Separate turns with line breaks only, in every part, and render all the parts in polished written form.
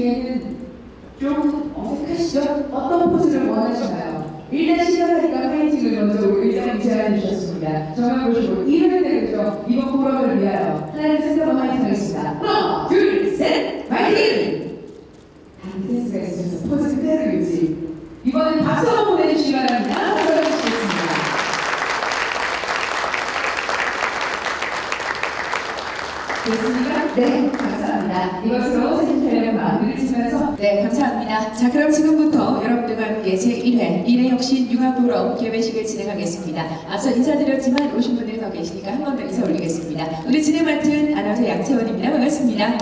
보시기에는 좀 어색하시죠? 어떤 포즈를 원하시나요? 일단 시작하니까 파이팅을 먼저 우리 의장님 제안해 주셨습니다. 정말 보시고 이름을 내겠죠. 이번 포럼을 위하여 하나를 생각하고 파이팅 하겠습니다. 하나, 둘, 셋, 파이팅! 센스가 있으셔서 포즈 그대로 유지. 이번엔 박수 한번 보내주시기 바랍니다. 박수 해주시겠습니다. 됐습니까? 네, 감사합니다. 이것으로 사진 촬영 마무리를 치면서 네, 감사합니다. 자, 그럼 지금부터 여러분들과 함께 제1회 미래혁신 융합포럼 개회식을 진행하겠습니다. 앞서 인사드렸지만 오신 분들이 더 계시니까 한 번 더 인사 올리겠습니다. 오늘 진행 맡은 아나운서 양채원입니다. 반갑습니다.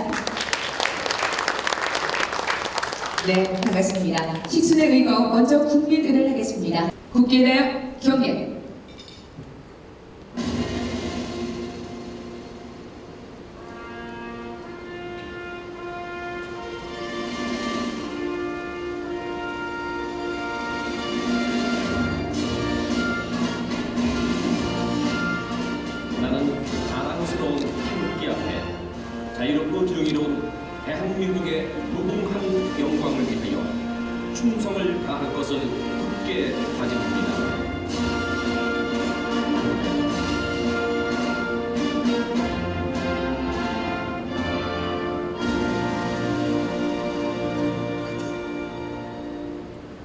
네, 반갑습니다. 식순의 의거 먼저 국민의를 하겠습니다. 국기대요 경례.
나는 자랑스러운 태극기 앞에 자유롭고 정의로운 대한민국의 무궁한 영광을 위하여 충성을 다할 것을 굳게 다짐합니다.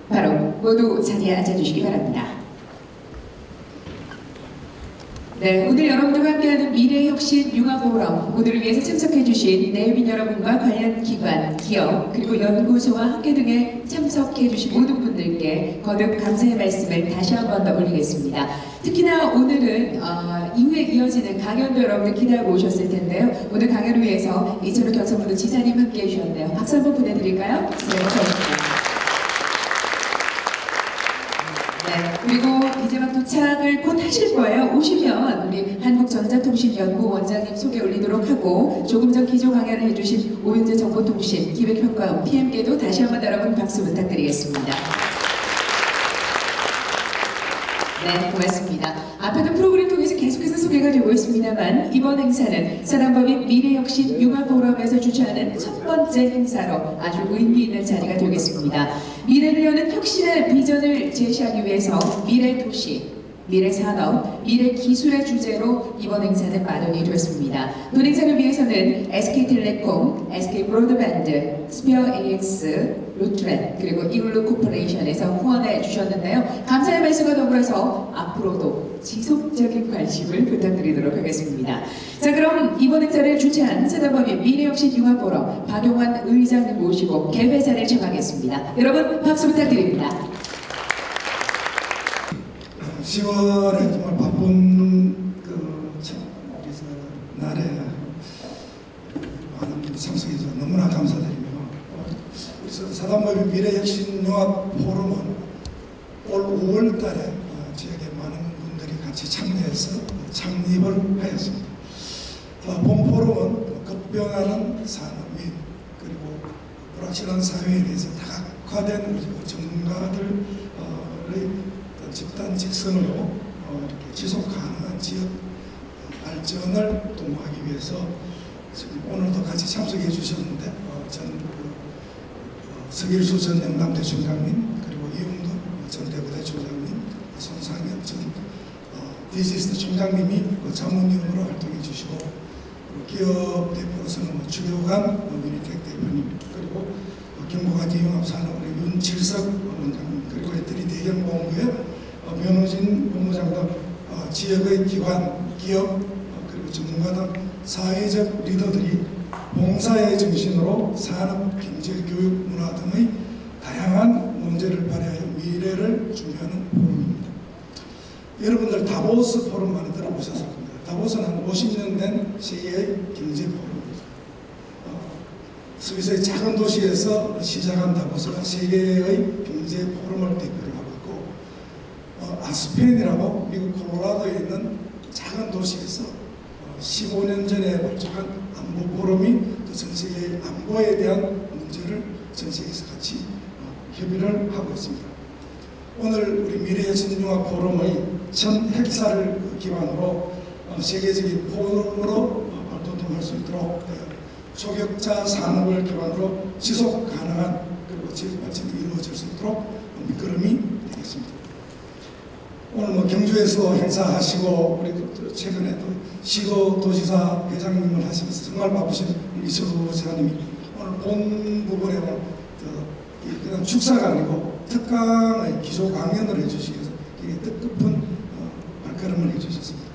바로 모두 자리에 앉아주시기 바랍니다. 네, 오늘 여러분들과 함께하는 미래혁신 융합포럼, 오늘을 위해서 참석해주신 내민 여러분과 관련 기관, 기업, 그리고 연구소와 학계 등에 참석해주신 모든 분들께 거듭 감사의 말씀을 다시 한 번 더 올리겠습니다. 특히나 오늘은 이후에 이어지는 강연도 여러분들 기다리고 오셨을 텐데요. 오늘 강연을 위해서 이철우 경상북도 지사님 함께해 주셨네요. 박수 한번 보내드릴까요? 네, 감사합니다. 네, 그리고 이제 막 도착을 곧 하실 거예요. 오시면 우리 한국전자통신연구 원장님 소개 올리도록 하고 조금 전 기조 강연을 해주신 오윤재 정보통신 기획평가원 PM께도 다시 한번 여러분 박수 부탁드리겠습니다. 네, 고맙습니다. 앞에도 프로그램 통해서 계속해서 소개가 되고 있습니다만 이번 행사는 사단법인 미래혁신 융합포럼에서 주최하는 첫 번째 행사로 아주 의미 있는 자리가 되겠습니다. 미래를 여는 혁신의 비전을 제시하기 위해서 미래도시, 미래산업, 미래기술의 주제로 이번 행사는 마련이 되었습니다. 본 행사를 위해서는 SK텔레콤, SK브로드밴드, 스피어 AX, 루트렌 그리고 이글루 코퍼레이션에서 후원해 주셨는데요. 감사의 말씀과 더불어서 앞으로도 지속적인 관심을 부탁드리도록 하겠습니다. 자, 그럼 이번 행사를 주최한 사단법인 미래혁신 융합포럼 박용환 의장님 모시고 개회사를 정하겠습니다. 여러분 박수 부탁드립니다.
10월에 정말 바쁜 날에 많은 분들이 참석해서 너무나 감사드리며 그래서 사단법인 미래혁신융합포럼은 올 5월달에 지역에 많은 분들이 같이 참여해서 창립을 하였습니다. 본 포럼은 급변하는 산업 및 그리고 불확실한 사회에 대해서 다각화된 전문가들의 집단 직선으로 이렇게 지속 가능한 지역 발전을 도모하기 위해서 지금 오늘도 같이 참석해 주셨는데 전 서길수 전 영남대 총장님 그리고 이용도 전 대구대 총장님 손상현 전 디지스트 총장님이 자문위원으로 활동해 주시고 기업 대표로서는 주교관 미니텍 대표님 그리고 경북아지 융합산업의 윤칠석 원장님 그리고 애들이 대경보험부의 변호진 본부장 등 지역의 기관, 기업 그리고 전문가 등 사회적 리더들이 봉사의 정신으로 산업, 경제, 교육, 문화 등의 다양한 문제를 발휘하여 미래를 준비하는 포럼입니다. 여러분들 다보스 포럼 많이 들어보셨을 겁니다. 다보스는 한 50년 된 세계의 경제 포럼입니다. 스위스의 작은 도시에서 시작한 다보스가 세계의 경제 포럼을 대표로 하고 있고 아스펜이라고 미국 콜로라도에 있는 작은 도시에서 15년 전에 발족한 안보 포럼이 또 전 세계의 안보에 대한 문제를 전 세계에서 같이 협의를 하고 있습니다. 오늘 우리 미래혁신융합 포럼의 첫 행사를 기반으로 세계적인 포럼으로 발돋움할 수 있도록 초격자 산업을 기반으로 지속 가능한 그리고 지역 발전이 이루어질 수 있도록 밑거름이 되겠습니다. 오늘 경주에서 행사하시고 우리 최근에 또 시도도지사 회장님을 하시면서 정말 바쁘신 이철우 지사님이 오늘 본 부분에 그냥 축사가 아니고 특강의 기조 강연을 해주시기 위해서 되게 뜻깊은 발걸음을 해주셨습니다.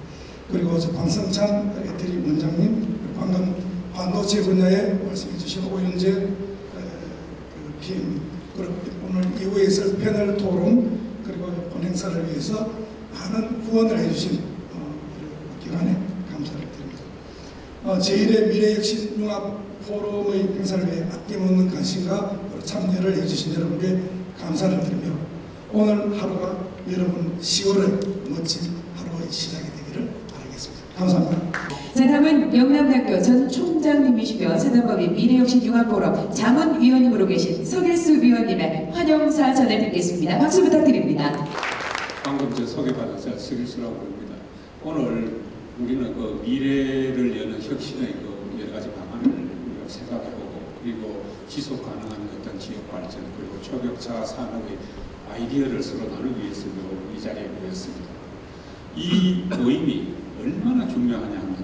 그리고 방성찬 애태리 원장님, 방금 반도체 분야에 말씀해 주신 오윤재 PM, 그리고 오늘 이후에 있을 패널 토론 그리고 본 행사를 위해서 많은 후원을 해주신 기관에 감사를 드립니다. 제1회 미래혁신융합 포럼의 행사를 위해 아낌없는 관심과 참여를 해주신 여러분께 감사를 드리며 오늘 하루가 여러분 10월의 멋진 하루의 시작이 되기를 바라겠습니다. 감사합니다.
자, 다음은 영남대학교 전 총장님이시며 사단법인 미래혁신융합포럼 자문위원님으로 계신 서길수 위원님의 환영사 전해 듣겠습니다. 박수 부탁드립니다.
방금 소개받은 서길수라고 합니다. 오늘 우리는 미래를 여는 혁신의 여러 가지 방안을 우리가 생각해보고 그리고 지속 가능한 어떤 지역 발전 그리고 초격차 산업의 아이디어를 서로 나누기 위해서 이 자리에 모였습니다. 이 모임이 얼마나 중요하냐 하면은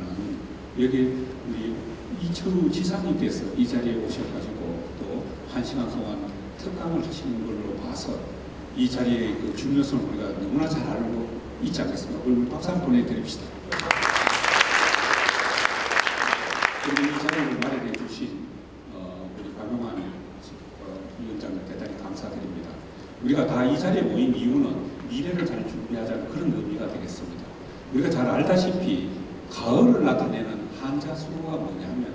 여기 우리 이철우 지사님께서 이 자리에 오셔가지고 또 1시간 동안 특강을 하시는 걸로 봐서 이 자리의 중요성을 우리가 너무나 잘 알고 있지 않겠습니까? 오늘 박수 한번 보내드립시다. 그리고 이 자리를 마련해 주신 우리 박용환 위원장님 대단히 감사드립니다. 우리가 다 이 자리에 모인 이유는 미래를 잘 준비하자는 그런 의미가 되겠습니다. 우리가 잘 알다시피 가을을 나타내는 한자수가 뭐냐면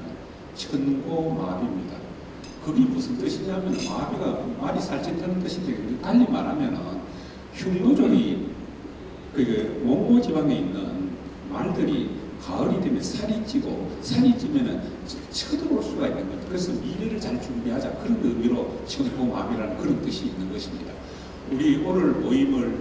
천고마비입니다. 그게 무슨 뜻이냐면 마비가 말이 살찐다는 뜻인데 달리 말하면 흉노족이 몽고 지방에 있는 말들이 가을이 되면 살이 찌고 살이 찌면은 쳐들어올 수가 있는 겁니다. 그래서 미래를 잘 준비하자 그런 의미로 천고마비라는 그런 뜻이 있는 것입니다. 우리 오늘 모임을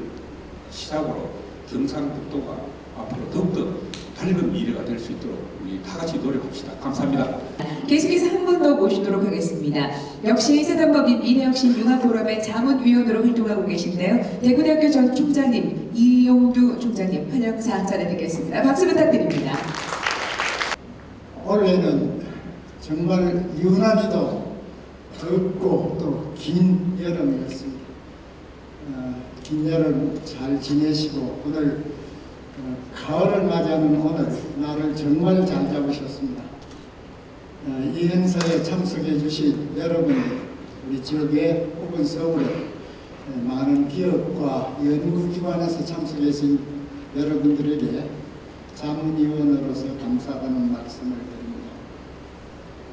시작으로 경상북도가 앞으로 더욱더 밝은 미래가 될 수 있도록 우리 다 같이 노력합시다. 감사합니다.
계속해서 한 분 더 모시도록 하겠습니다. 역시 사단법인 미래혁신융합포럼의 자문위원으로 활동하고 계신데요. 대구대학교 전 총장님 이용두 총장님 환영사 전해 듣겠습니다. 박수 부탁드립니다.
올해는 정말 유난히도 덥고 또 긴 여름이었습니다. 긴 여름 잘 지내시고 오늘 가을을 맞이하는 오늘 날을 정말 잘 잡으셨습니다. 이 행사에 참석해 주신 여러분, 우리 지역에 혹은 서울에 많은 기업과 연구기관에서 참석해주신 여러분들에게 자문위원으로서 감사하다는 말씀을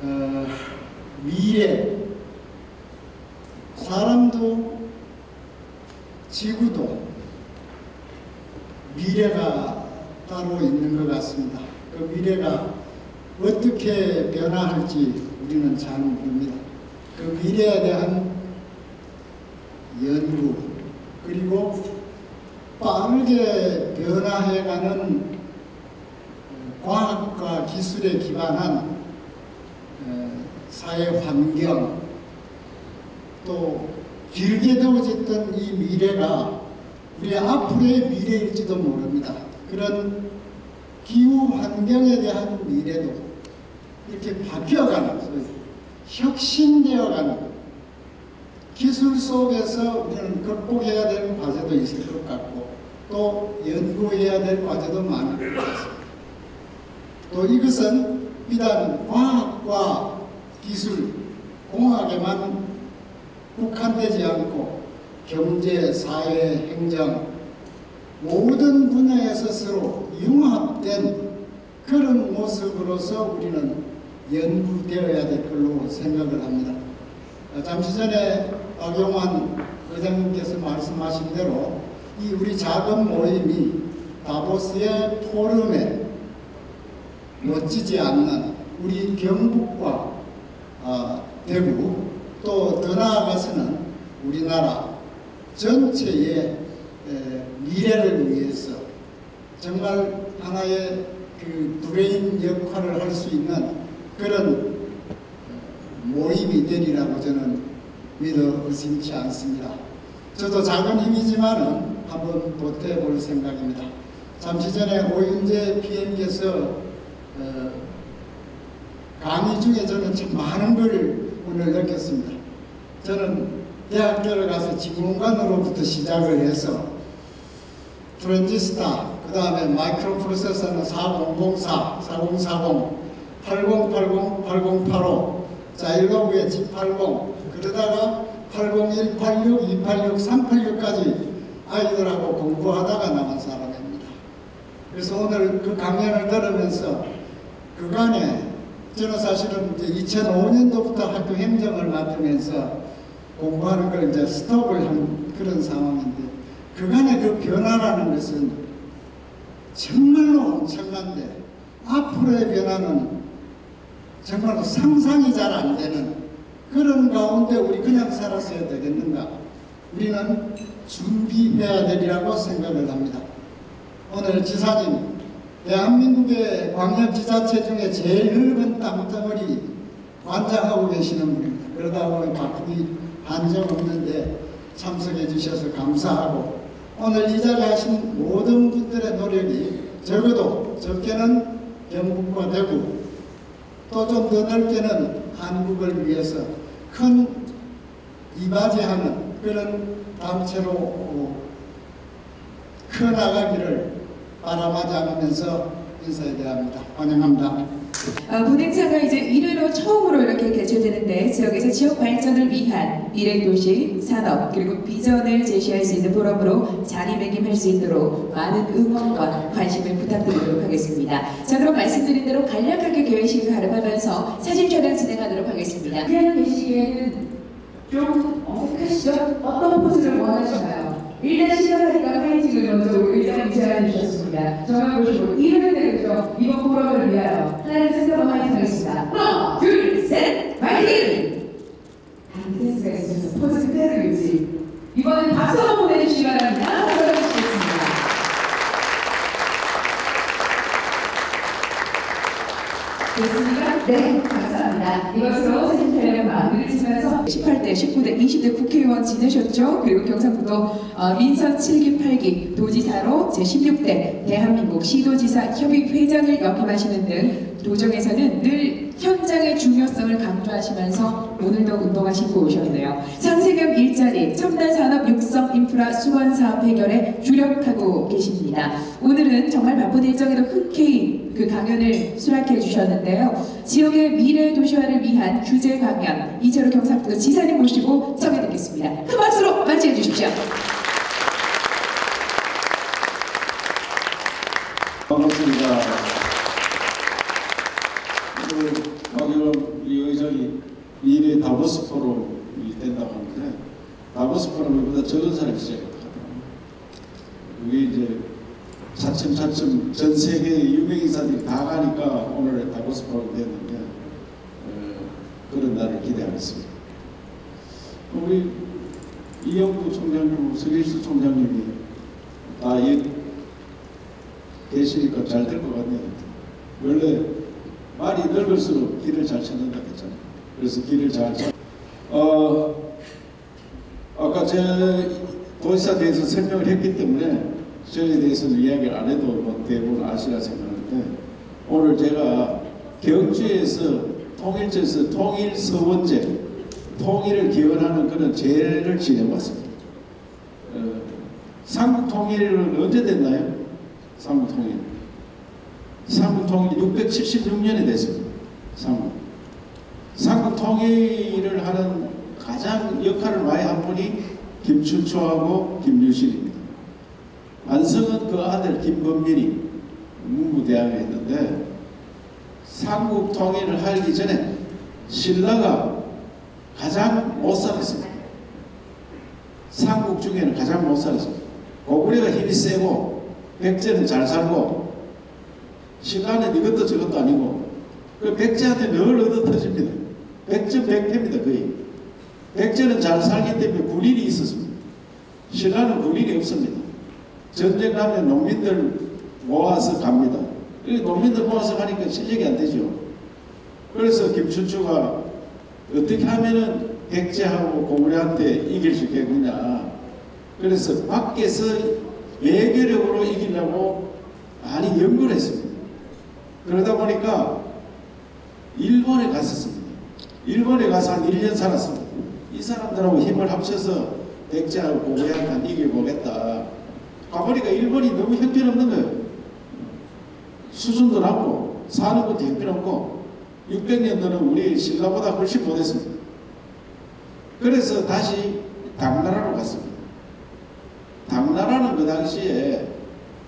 드립니다. 미래, 사람도 지구도 미래가 따로 있는 것 같습니다. 그 미래가 어떻게 변화할지 우리는 잘 모릅니다. 그 미래에 대한 연구 그리고 빠르게 변화해가는 과학과 기술에 기반한 사회 환경 또 길게 되어졌던 이 미래가 우리 앞으로의 미래일지도 모릅니다. 그런 기후 환경에 대한 미래도 이렇게 바뀌어가는, 혁신되어가는 기술 속에서 우리는 극복해야 될 과제도 있을 것 같고 또 연구해야 될 과제도 많을 것 같습니다. 또 이것은 비단 과학과 기술, 공학에만 국한되지 않고 경제, 사회, 행정 모든 분야에서 서로 융합된 그런 모습으로서 우리는 연구되어야 될 걸로 생각을 합니다. 잠시 전에 박용환 의장님께서 말씀하신 대로 이 우리 작은 모임이 다보스의 포럼에 멋지지 않는 우리 경북과 대구 또 더 나아가서는 우리나라 전체의 미래를 위해서 정말 하나의 그 브레인 역할을 할 수 있는 그런 힘이 되리라고 저는 믿어 의심치 않습니다. 저도 작은 힘이지만은 한번 보태볼 생각입니다. 잠시 전에 오윤재 PM께서 강의 중에 저는 참 많은 걸 오늘 느꼈습니다. 저는 대학교를 가서 지구공간으로부터 시작을 해서 트랜지스타, 그 다음에 마이크로 프로세서는 4004, 4040, 8080, 8085, 자일로그의 G80, 그러다가 801, 86, 286, 386까지 아이들하고 공부하다가 나온 사람입니다. 그래서 오늘 그 강연을 들으면서 그간에 저는 사실은 이제 2005년도부터 학교 행정을 맡으면서 공부하는 걸 이제 스톱을 한 그런 상황인데 그간의 그 변화라는 것은 정말로 엄청난데 앞으로의 변화는 정말로 상상이 잘 안 되는 그런 가운데 우리 그냥 살았어야 되겠는가? 우리는 준비해야 되리라고 생각을 합니다. 오늘 지사님, 대한민국의 광역지자체 중에 제일 넓은 땅덩어리 관장하고 계시는 분입니다. 그러다 보니 바쁘기 한정없는데 참석해 주셔서 감사하고 오늘 이 자리에 하신 모든 분들의 노력이 적어도 적게는 경북과 대구 또 좀 더 넓게는 한국을 위해서 큰 이바지하는 그런 단체로 커나가기를 바라마자하면서 인사에 대합니다. 환영합니다.
본행사가 이제 1회로 처음으로 이렇게 개최되는데 지역에서 지역 발전을 위한 미래도시, 산업 그리고 비전을 제시할 수 있는 포럼으로 자리매김할 수 있도록 많은 응원과 관심을 부탁드리도록 하겠습니다. 자, 그럼 말씀드린 대로 간략하게 개회식을 가름하면서 사진 촬영 진행하도록 하겠습니다. 그냥 계시기에는 좀 어색하시죠? 어떤 포즈를 원하시나요? 일단 시작하니까 파이팅을 먼저 우리 의장님 제안해 주셨습니다. 정말 보시고 1회 되겠죠? 이번 포럼을 위하여 하나를 생각으로 파이팅 하겠습니다. 하나, 둘, 셋, 파이팅! 다른 센스가 있으셔서 포즈 그대로 유지. 이번엔 박수 한번 보내주시기 바랍니다. 부탁드리겠습니다. 됐습니까? 네, 감사합니다. 이것으로 사진 촬영 마무리를 치면서 18대, 19대, 20대 국회의원 지내셨죠? 그리고 경상북도 민선 7기 8기 도지사로 제16대 대한민국 시도지사 협의회장을 역임하시는 등 도정에서는 늘 현장의 중요성을 강조하시면서 오늘도 운동화 신고 오셨네요. 상세겸 일자리, 첨단 산업 육성 인프라 수원 사업 해결에 주력하고 계십니다. 오늘은 정말 바쁜 일정에도 흔쾌히 그 강연을 수락해 주셨는데요. 지역의 미래 도시화를 위한 주제 강연 이철우 경상북도 지사님 모시고 청해 듣겠습니다. 큰 박수로 맞이해 주십시오.
반갑습니다. 박영원 의장이 미래 다보스 포럼이 된다고 하는데 다보스 포럼보다 적은 사람이 시작했다. 그게 이제 차츰차츰 전 세계 유명 인사들이 다 가니까 오늘 다보스 포럼이 됐는데 그런 날을 기대하겠습니다. 우리 이영구 총장님, 서길수 총장님이 다 계시니까 잘 될 것 같네요. 원래 말이 넓을수록 길을 잘 찾는다 했잖아요. 그래서 길을 잘 찾. 아까 제 도지사 대해서 설명을 했기 때문에 저에 대해서는 이야기를 안 해도 뭐 대부분 아시라 생각하는데 오늘 제가 경주에서 통일제에서 통일서원제 통일을 기원하는 그런 제를 지내왔습니다. 삼국통일은 언제 됐나요? 삼국통일 676년이 됐습니다. 삼국통일을 하는 가장 역할을 많이 한 분이 김춘초하고 김유실입니다. 완성은 그 아들 김범민이 문무대학에 했는데 삼국통일을 하기 전에 신라가 가장 못 살았습니다. 삼국 중에는 가장 못 살았습니다. 고구려가 힘이 세고 백제는 잘 살고 신라는 이것도 저것도 아니고 그 백제한테 늘 얻어터집니다. 백전백패입니다. 거의. 백제는 잘 살기 때문에 군인이 있었습니다. 신라는 군인이 없습니다. 전쟁 나면 농민들 모아서 갑니다. 농민들 모아서 가니까 실력이 안 되죠. 그래서 김춘추가 어떻게 하면은 백제하고 고구려한테 이길 수 있겠느냐. 그래서 밖에서 외교력으로 이기려고 많이 연구를 했습니다. 그러다 보니까 일본에 갔었습니다. 일본에 가서 한 1년 살았습니다. 이 사람들하고 힘을 합쳐서 백제하고 고구려한테 이겨보겠다. 가보니까 일본이 너무 형편없는 거예요. 수준도 낮고 사는 것도 형편없고 600년도는 우리 신라보다 훨씬 못했습니다. 그래서 다시 당나라로 갔습니다. 당나라는 그 당시에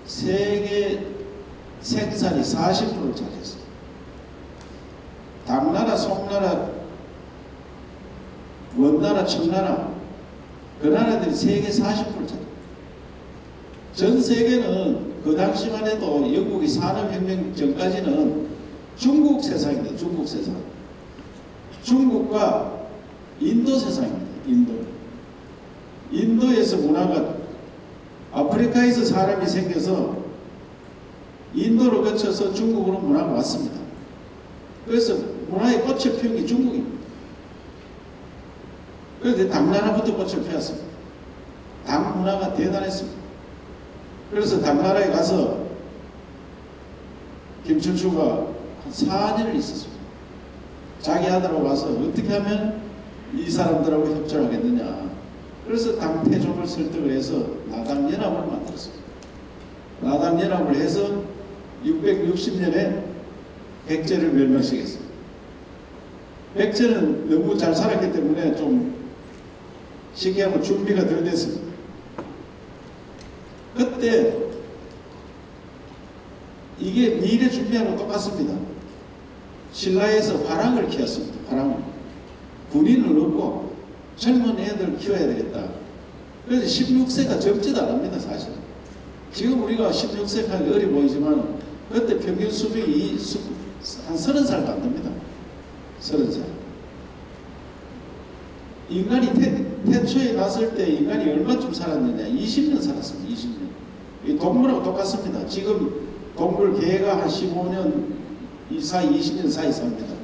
세계 생산이 40%를 차지했어요. 당나라, 송나라, 원나라, 청나라 그 나라들이 세계 40%를 차지했어요. 전 세계는 그 당시만 해도 영국이 산업혁명 전까지는 중국 세상입니다. 중국 세상. 중국과 인도 세상입니다. 인도에서 문화가 아프리카에서 사람이 생겨서 인도를 거쳐서 중국으로 문화가 왔습니다. 그래서 문화의 꽃을 피운 게 중국입니다. 그래서 당나라부터 꽃을 피웠습니다. 당 문화가 대단했습니다. 그래서 당나라에 가서 김춘추가 한 4년을 있었습니다. 자기 아들하고 와서 어떻게 하면 이 사람들하고 협조를 하겠느냐. 그래서 당태종을 설득을 해서 나당연합을 만들었습니다. 나당연합을 해서 660년에 백제를 멸망시켰습니다. 백제는 너무 잘 살았기 때문에 좀 쉽게 하면 준비가 덜 됐습니다. 그때 이게 미래 준비하는 거 똑같습니다. 신라에서 화랑을 키웠습니다. 화랑을. 군인을 얻고 젊은 애들 키워야 되겠다. 그래서 16세가 젊지도 않습니다. 사실. 지금 우리가 16세가 어려 보이지만 그때 평균 수명이 한 30살도 안 됩니다. 30살. 인간이 태초에 났을 때 인간이 얼마쯤 살았느냐. 20년 살았습니다. 20년. 동물하고 똑같습니다. 지금 동물 개가 한 15년 이 사이 20년 사이 삽니다.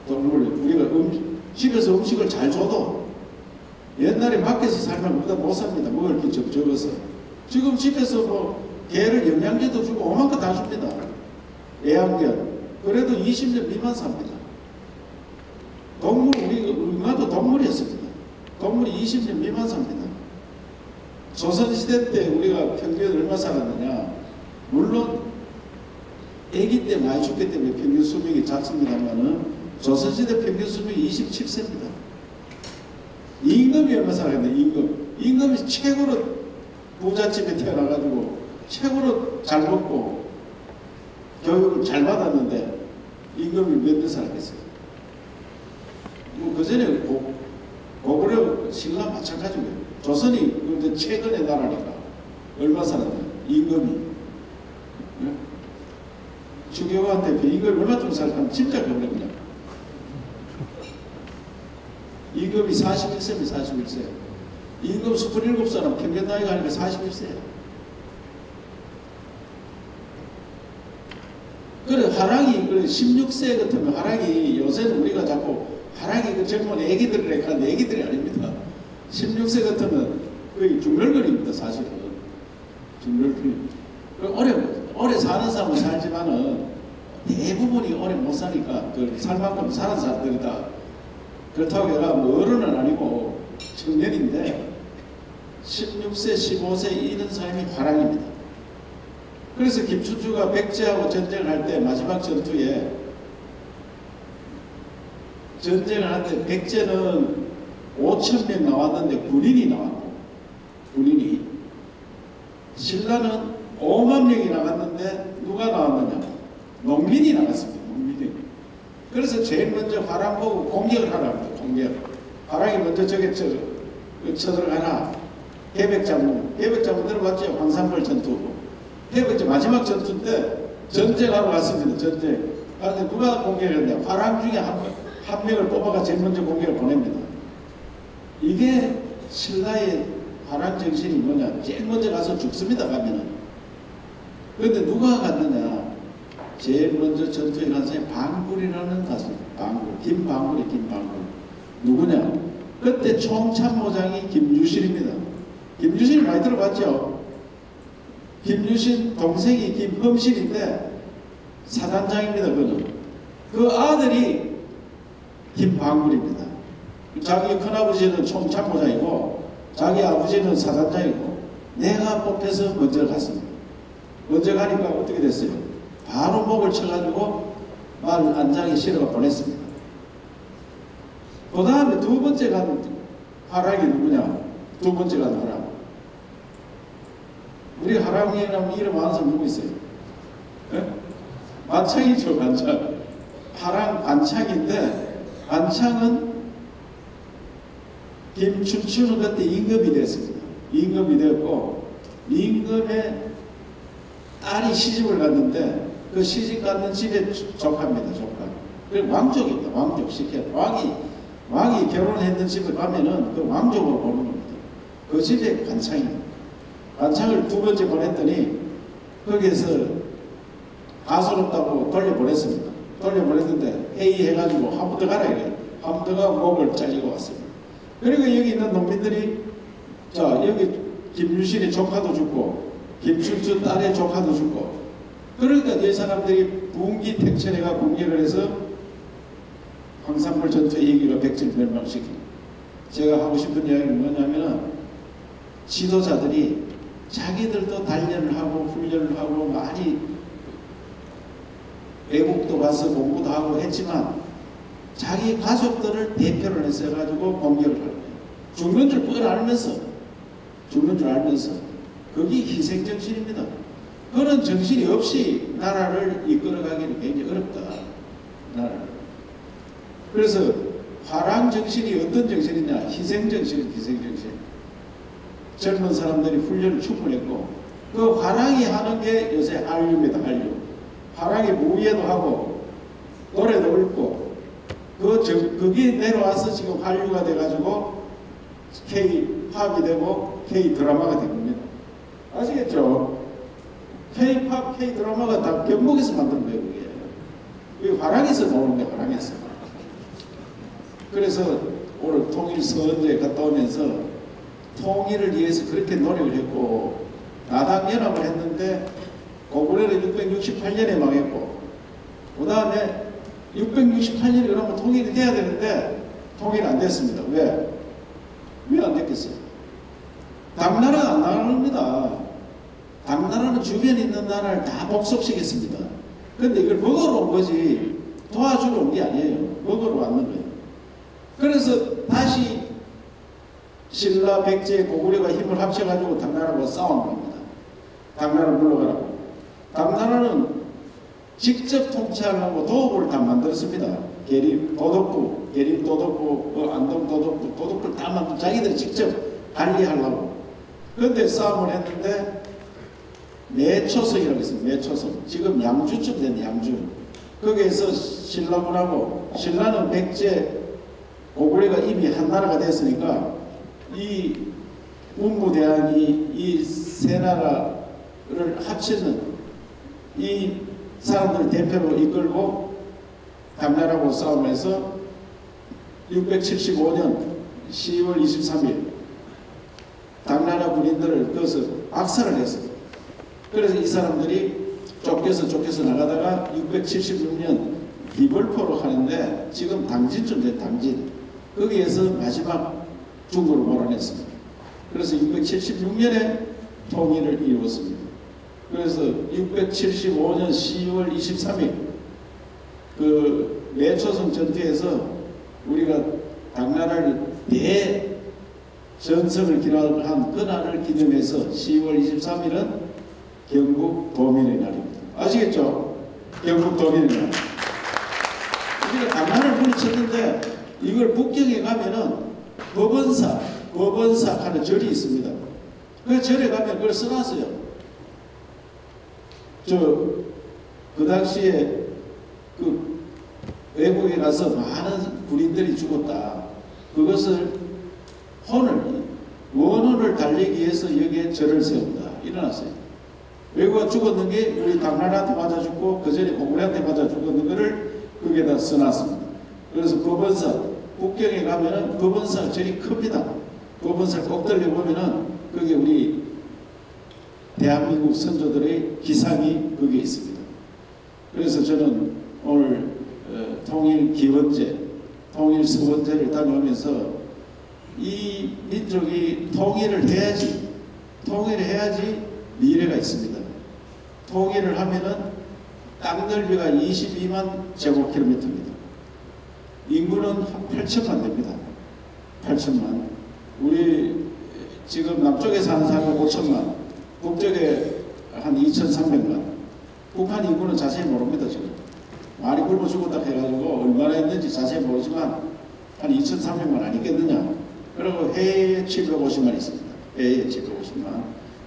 동물 우리가 집에서 음식을 잘 줘도 옛날에 밖에서 살면 우리가 못 삽니다. 먹을 게 적어서. 지금 집에서 뭐 개를 영양제도 주고 오만 거 다 줍니다. 애완견. 그래도 20년 미만 삽니다. 동물 우리가 동물이었습니다. 동물이 20년 미만 삽니다. 조선시대 때 우리가 평균 얼마 살았느냐. 물론 아기 때 많이 죽기 때문에 평균 수명이 작습니다만은 조선시대 평균 수명이 27세입니다. 임금이 얼마 살았는데 임금이 최고로 부잣집에 태어나가지고 최고로 잘 먹고 교육을 잘 받았는데 임금이 몇 년 살았겠어요. 그 전에 고구려 신라 마찬가지고요. 조선이 최근의 나라니까 얼마 살았나요? 임금이. 추경호한 대표 임금이 얼마쯤 살았다면 진짜 그러냐. 임금이 41세입니다. 41세. 임금 27사람 평균 나이가 하니까 41세예요. 그래 화랑이 16세 같으면 화랑이 요새는 우리가 자꾸 화랑이 그 젊은 애기들을 하는데 애기들이 아닙니다. 16세 같으면 거의 중널거리입니다. 사실은. 중널거리. 오래 사는 사람은 살지만은 대부분이 오래 못 사니까 살 만큼 사는 사람들이다. 그렇다고 해가 뭐 어른은 아니고 청년인데 16세, 15세 이런 사람이 화랑입니다. 그래서 김춘추가 백제하고 전쟁을 할 때 마지막 전투에 전쟁을 할 때 백제는 5,000명 나왔는데 군인이 나왔고 군인이 신라는 5만 명이 나갔는데 누가 나왔느냐? 농민이 나갔습니다. 농민이. 그래서 제일 먼저 화랑 보고 공격을 하라 합니다. 공격. 화랑이 먼저 저게 쳐들어가라. 해백장군 들어봤죠? 황산벌 전투. 해백장 마지막 전투 때 전쟁하러 갔습니다. 전쟁. 그런데 누가 공격을 했냐? 화랑 중에 한 명을 뽑아가 제일 먼저 공격을 보냅니다. 이게 신라의 화랑 정신이 뭐냐? 제일 먼저 가서 죽습니다. 가면은. 그런데 누가 갔느냐? 제일 먼저 전투에 간 사람이 방굴이라는 가수입니다. 방굴, 김방굴이 김방굴. 누구냐? 그때 총참모장이 김유신입니다. 김유신 많이 들어봤죠? 김유신 동생이 김흠신인데 사단장입니다. 그는 그 아들이 김방굴입니다. 자기 큰아버지는 총참모장이고 자기 아버지는 사단장이고 내가 뽑혀서 먼저 갔습니다. 먼저 가니까 어떻게 됐어요? 바로 목을 쳐가지고 말 안장에 실어가 보냈습니다. 그 다음에 두 번째 간 하락이 누구냐? 두 번째 간 하락. 우리 하락이라면 이름 아는 사람 누구 있어요? 네? 반창이죠, 반창. 하락 반창인데 반창은 김춘추는 그때 임금이 됐습니다. 임금이 되었고 임금의 딸이 시집을 갔는데 그 시집 갔는 집의 조카입니다. 조카. 그리고 왕족입니다. 왕족 시켜. 왕이 결혼했는 집에 가면은 그 왕족으로 보는 겁니다. 그 집에 관창입니다. 관창을 두 번째 보냈더니 거기에서 가소롭다고 돌려보냈습니다. 돌려보냈는데 회의해가지고 한 번 더 가라 이래요. 한 번 더 가고 목을 잘리고 왔습니다. 그리고 여기 있는 농민들이 자 여기 김유신의 조카도 죽고 김춘추 딸의 조카도 죽고 그러니까 이 사람들이 분기 택천해가 공격을 해서 황산벌 전투의 얘기로 백제를 멸망시킵니다. 제가 하고 싶은 이야기는 뭐냐면 지도자들이 자기들도 단련을 하고 훈련을 하고 많이 외국도 가서 공부도 하고 했지만 자기 가족들을 대표를 해서 가지고 공격을 하는 거예요. 죽는 줄 알면서 그게 희생정신입니다. 그런 정신이 없이 나라를 이끌어가기는 굉장히 어렵다. 나라를. 그래서 화랑정신이 어떤 정신이냐? 희생정신은 희생정신. 젊은 사람들이 훈련을 충분히 했고 그 화랑이 하는 게 요새 한류입니다. 한류. 화랑이 무예도 하고 노래도 읊고 그게 내려와서 지금 한류가 돼가지고 K-팝이 되고 K-드라마가 된 겁니다. 아시겠죠? K-팝, K-드라마가 다 경북에서 만든 거예요. 그게 화랑에서 나오는 거예요. 화랑에서. 그래서 오늘 통일 서원제에 갔다 오면서 통일을 위해서 그렇게 노력을 했고 나당연합을 했는데 고구려는 668년에 망했고 그 다음에 668년이 그러면 통일이 돼야 되는데 통일이 안 됐습니다. 왜? 왜 안 됐겠어요? 당나라가 안 나갑니다. 당나라는 주변에 있는 나라를 다 복속시켰습니다. 그런데 이걸 먹으러 온 거지 도와주러 온 게 아니에요. 먹으러 왔는 거예요. 그래서 다시 신라, 백제, 고구려가 힘을 합쳐가지고 당나라하고 싸운 겁니다. 당나라 물러가라고. 당나라는 직접 통치하려고 도읍을 다 만들었습니다. 계림 도덕부, 안동 도덕부, 도덕부를 다 만들고 자기들이 직접 관리하려고. 그런데 싸움을 했는데 매초성이라고 있습니다. 매초성. 지금 양주쯤 된 양주. 거기에서 신라군하고 신라는 백제, 고구려가 이미 한 나라가 됐으니까 이 문무대왕이 이 세 나라를 합치는 이 사람들 대표로 이끌고 당나라하고 싸움해서 675년 10월 23일 당나라 군인들을 거기서 박살을 냈어요. 그래서 이 사람들이 쫓겨서 나가다가 676년 비벌포로 하는데 지금 당진쯤 된 당진 거기에서 마지막 중국으로 몰아냈습니다. 그래서 676년에 통일을 이루었습니다. 그래서 675년 10월 23일 그 매초성 전투에서 우리가 당나라를 대전성을 기록한 그날을 기념해서 10월 23일은 경국 도민의 날입니다. 아시겠죠? 경국 도민의 날. 우리가 당나라를 물리쳤는데 이걸 북경에 가면은 법원사 하는 절이 있습니다. 그 절에 가면 그걸 써놨어요. 그 당시에 그 외국에 가서 많은 군인들이 죽었다. 그것을 원혼을 달리기 위해서 여기에 절을 세운다. 일어났어요. 외국가 죽었는 게 우리 당나라한테 맞아 죽고 그 전에 고구려한테 맞아 죽었는 거를 거기에다 써놨습니다. 그래서 법원사 국경에 가면은 법원사 저리 큽니다. 법원사 꼭 들려보면은 그게 우리 대한민국 선조들의 기상이 거기에 있습니다. 그래서 저는 오늘 통일기원제, 통일서원제를 다녀오면서 이 민족이 통일을 해야지 미래가 있습니다. 통일을 하면은 땅 넓이가 22만 제곱킬로미터입니다. 인구는 한 8천만 됩니다. 8천만. 우리 지금 남쪽에 사는 사람은 5천만, 북쪽에 한 2,300만. 북한 인구는 자세히 모릅니다. 지금 많이 굶어 죽었다 해가지고 얼마나 있는지 자세히 모르지만 한 2,300만 아니겠느냐. 그리고 해외에 750만 있습니다. 해외에 750만.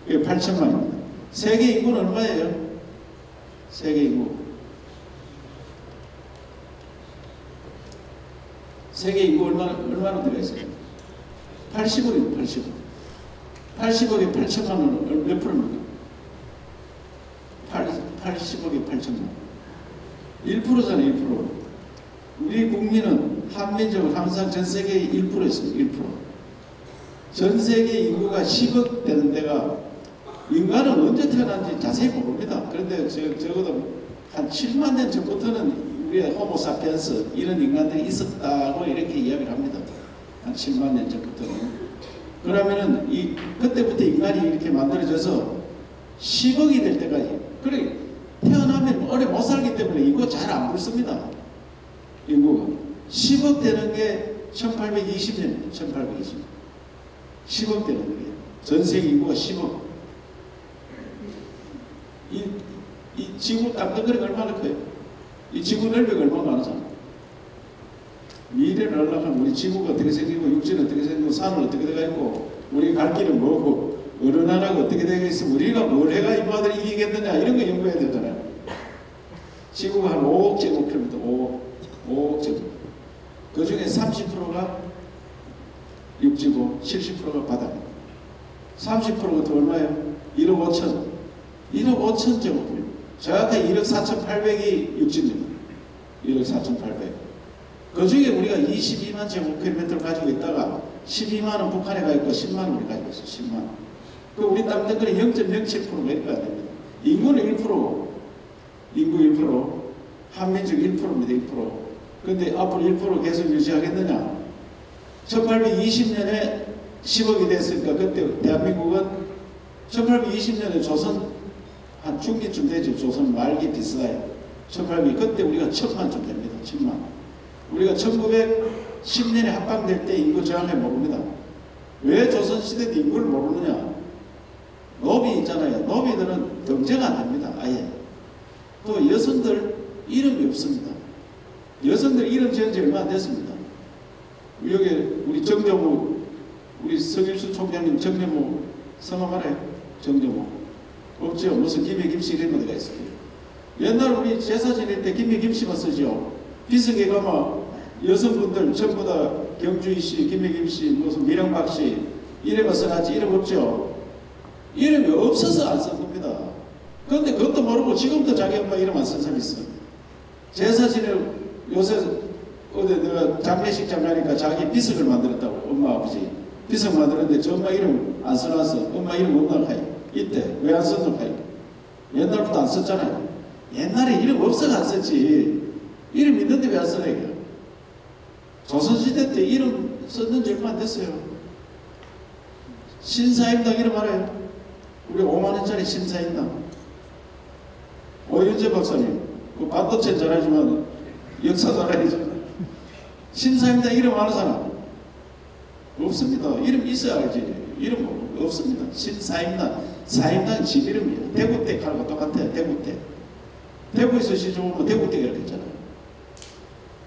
이게 8천만입니다. 세계 인구는 얼마예요? 세계 인구. 세계 인구 얼마나 들어가 있어요? 80억이에요, 80억. 80억에 8천만 원은 몇 프로입니까? 80억에 8천만 원. 1%잖아요, 1%. 우리 국민은 한민족은 항상 전 세계의 1%였어요, 1%. 전 세계 인구가 10억 되는 데가 인간은 언제 태어난지 자세히 모릅니다. 그런데 적어도 한 7만 년 전부터는 우리가 호모사피엔스 이런 인간들이 있었다고 이렇게 이야기를 합니다. 한 7만 년 전부터는. 그러면은 그때부터 인간이 이렇게 만들어져서 10억이 될 때까지. 그래 태어나면 오래 못 살기 때문에 인구 잘 안 불습니다. 인구가 10억 되는 게 1820년, 1820년. 10억 되는 게 전 세계 인구가 10억. 이 지구 땅덩어리가 얼마나 커요? 이 지구 넓이가 얼마나 많아서 미래를 하려면 우리 지구가 어떻게 생기고 육지는 어떻게 생기고 산은 어떻게 되어 있고 우리 갈 길은 뭐고 어느 나라가 어떻게 되겠어 우리가 뭘 해가 인마들이 이기겠느냐 이런 거 연구해야 되잖아요. 지구가 한 5억 제곱킬로미터 5억 제곱. 그 중에 30%가 육지고 70%가 바다입니다. 30%가 더 얼마예요? 1억 5천. 1억 5천 제곱킬로미터. 정확하게 1억 4,800이 육지입니다. 1억 4,800. 그 중에 우리가 22만 제곱킬로미터를 가지고 있다가 12만은 북한에 가 있고 10만은 우리 가지고 있어요. 10만. 그 우리 땅덩어리 0.07%가 이렇게 안 됩니다. 인구는 1%, 인구 1%, 한민족 1%입니다. 1%. 근데 앞으로 1% 계속 유지하겠느냐? 1820년에 10억이 됐으니까 그때 대한민국은 1820년에 조선 한 중기쯤 되죠. 조선 말기 비슷해요. 1800 그때 우리가 1000만쯤 됩니다. 1000만. 우리가 1910년에 합방될 때 인구 정확히 모릅니다. 왜 조선시대 때 인구를 모르느냐? 노비 있잖아요. 노비들은 경제가 안 됩니다. 아예. 또 여성들 이름이 없습니다. 여성들 이름 지은 지 얼마 안 됐습니다. 여기 우리 정정우 우리 성일수 총장님 정정우 성함 알아요? 정정우 없죠. 무슨 김해 김씨 이런 데가 있어요. 옛날 우리 제사 지낼 때 김해 김씨만 쓰죠. 비석에 가면 여성분들 전부 다 경주희 씨, 김해 김씨, 무슨 미령박 씨 이름만 써놨지 이름 없죠. 이름이 없어서 안 쓴 겁니다. 그런데 그것도 모르고 지금도 자기 엄마 이름 안 쓴 사람이 있어. 제사 지낼 요새 어디 내가 장례식 장가니까 자기 비석을 만들었다고 엄마 아버지 비석 만들었는데 저 엄마 이름 안 써놨어. 엄마 이름 없나 하요. 이때 왜 안 썼나 하요. 옛날부터 안 썼잖아요. 옛날에 이름 없어가 안 썼지. 이름 있는데 왜 안 써라 이거. 조선시대 때 이름 썼는 지 얼마 안 됐어요. 신사임당 이름 알아요? 우리 5만원짜리 신사임당. 오윤재 박사님 그 반도체 잘하지만 역사도 알아야죠. 신사임당 이름 아는 사람? 없습니다. 이름 있어야 알지. 이름 없습니다. 신사임당. 사임당 집 이름이에요. 대구댁하고 똑같아요. 대구댁. 대구에서 시중 오면 대구댁 이렇게 했잖아요.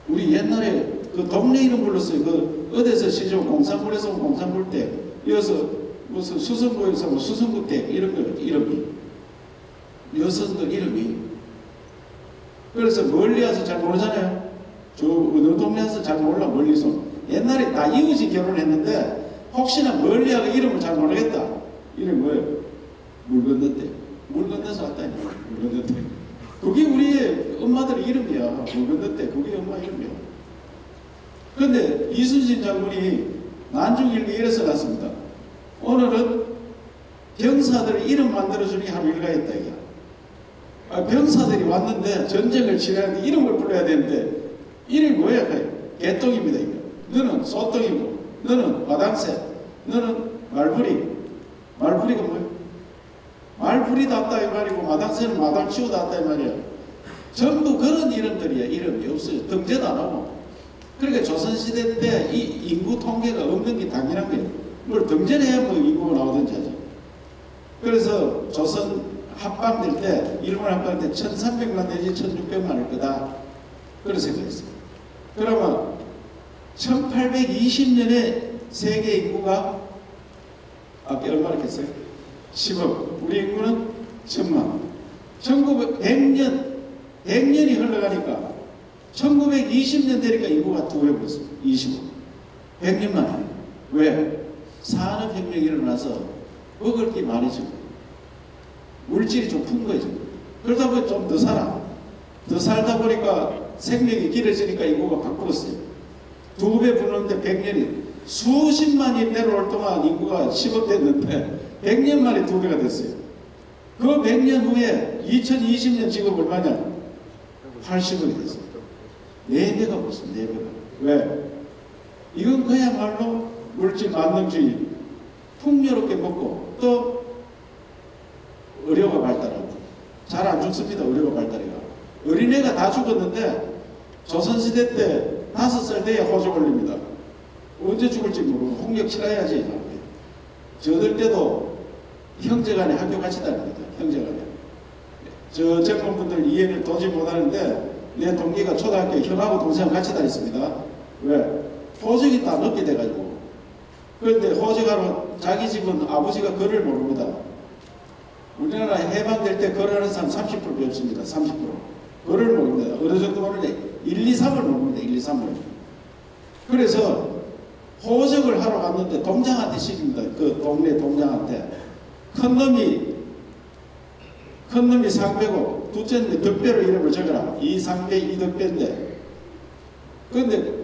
우리 옛날에 그 동네 이름 불렀어요. 그 어디서 시중 공산물에서 온 공산물댁. 이어서 무슨 수성구에서 뭐 수성구댁 이런 거 이름이. 여성들 이름이. 그래서 멀리 와서 잘 모르잖아요. 저 어느 동네 와서 잘 몰라 멀리서. 옛날에 다 이웃이 결혼했는데 혹시나 멀리 와서 이름을 잘 모르겠다. 이름 뭐예요? 물 건너댁. 물 건너서 왔다니까. 물 건너때. 그게 우리의 엄마들의 이름이야. 물 건너때. 그게 엄마 이름이야. 그런데 이순신 장군이 난중일기 이래서 났습니다. 오늘은 병사들의 이름 만들어주는 게 하루 일과였다 이게. 병사들이 왔는데 전쟁을 치르는데 이름을 불러야 되는데 이름이 뭐야? 개똥입니다 이거. 너는 소똥이고 너는 마당새 너는 말부리. 말부리가 뭐야? 말부리답다 이 말이고 마당새는 마당치우답다 이 말이야. 전부 그런 이름들이야. 이름이 없어요. 등재도 안 하고. 그러니까 조선시대 때 이 인구 통계가 없는 게 당연한 거예요. 뭘 등재를 해야 뭐 인구가 나오든지 하죠. 그래서 조선 합방될 때, 일본 합방될 때 1300만 내지 1600만일 거다. 그런 생각했어요. 그러면 1820년에 세계 인구가 아까 얼마나 했어요? 10억. 우리 인구는 1000만. 100년이 흘러가니까 1920년 되니까 인구가 2배 벌었습니다. 20억. 100년 만에. 왜? 산업혁명이 일어나서 먹을 게 많아지고 물질이 좀 푼 거죠. 그러다 보니 좀 더 살아. 더 살다 보니까 생명이 길어지니까 인구가 바꾸었어요. 2배 부르는데 100년이 수십만이 내려올 동안 인구가 10억 됐는데 100년 만에 2배가 됐어요. 그 100년 후에 2020년 지금 얼마냐? 80억이 됐어요. 4배가 벌었습니다. 4배가. 왜? 이건 그야말로 물질 만능주의. 풍요롭게 먹고 또 의료가 발달하고. 잘 안 죽습니다. 의료가 발달해가. 어린애가 다 죽었는데 조선시대 때 5살 돼야 호적 올립니다. 언제 죽을지 모르고 홍역 치러야지. 저들 때도 형제간에 학교 같이 다닙니다. 형제간에. 저 젊은 분들 이해를 도저히 못하는데 내 동기가 초등학교 형하고 동생 같이 다녔습니다. 왜? 호적이 다 넣게 돼가지고. 그런데 호적하러 자기 집은 아버지가 글을 모릅니다. 우리나라 해방될 때 글하는 사람 30%밖에 없습니다. 30%. 글을 모릅니다. 어느 정도 모르는데 1, 2, 3을 모릅니다. 1, 2, 3을. 그래서 호적을 하러 갔는데 동장한테 시킵니다. 그 동네 동장한테. 큰 놈이 상배고 둘째 놈이 덕배로 이름을 적어라. 이 상배 이 덕배인데. 그런데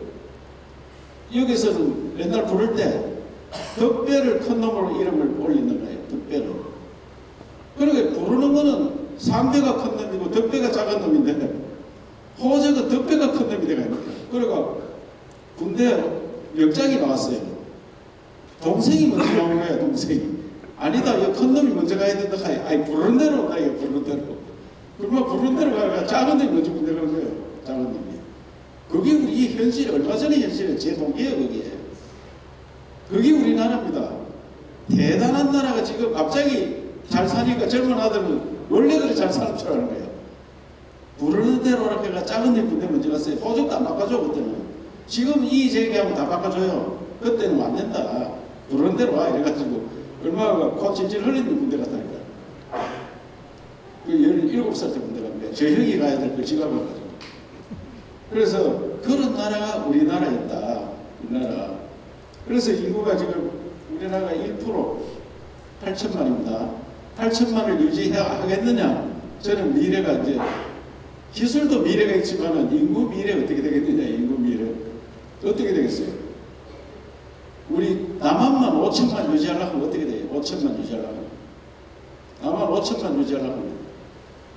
여기서는 맨날 부를 때 덕배를 큰 놈으로 이름을 올리는 거예요. 덕배로. 그러니까 부르는 거는 상배가 큰 놈이고 덕배가 작은 놈인데 호적은 덕배가 큰 놈이 되가 있는 거예요. 그러니까 군대 명장이 나왔어요. 동생이 먼저 나온 거야. 동생이. 아니다. 이 큰 놈이 먼저 가야 된다. 아니 부르는 대로 가요. 부르는 대로. 그러면 부르는 대로 가야 작은 놈이 먼저 군대 가는 거예요. 작은 놈이. 그게 우리 현실, 얼마 전에 현실에 제 동기예요. 그게 우리나라입니다. 대단한 나라가 지금 갑자기 잘 사니까 젊은 아들은 원래 그래 잘 사는 줄 아는 거예요. 부르는 대로 이렇게 작은 놈 군대 먼저 갔어요. 호적도 안 바꿔줘 그때는. 지금 이 제기하면 다 바꿔줘요. 그때는 안 된다. 부르는 대로 와 이래가지고 얼마가 코 찔찔 흘리는 군대 갔다니까. 그 17살 때 군대 갔는데 저 형이 가야 될 걸 지가 가가지고. 그래서 그런 나라가 우리나라였다. 우리나라. 그래서 인구가 지금 우리나라가 1% 8천만입니다. 8천만을 유지하겠느냐? 저는 미래가 이제 기술도 미래가 있지만은 인구 미래 어떻게 되겠느냐? 인구 미래 어떻게 되겠어요? 우리 남한만 5천만 유지하려면 어떻게 돼요? 5천만 유지하려면 남한 5천만 유지하려면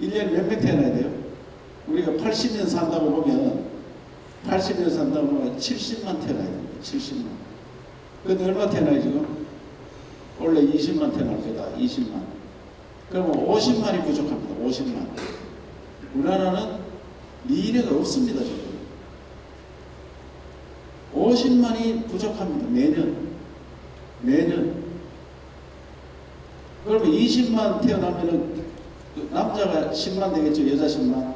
1년에 몇 명 태어나야 돼요? 우리가 80년 산다고 보면 80년 산다고 보면 70만 태어나야 돼요. 70만. 근데 얼마 태어나요 지금? 원래 20만 태어날 거다. 20만. 그러면 50만이 부족합니다. 50만. 우리나라는 미래가 없습니다. 지금. 50만이 부족합니다. 매년. 그러면 20만 태어나면은 남자가 10만 되겠죠. 여자 10만.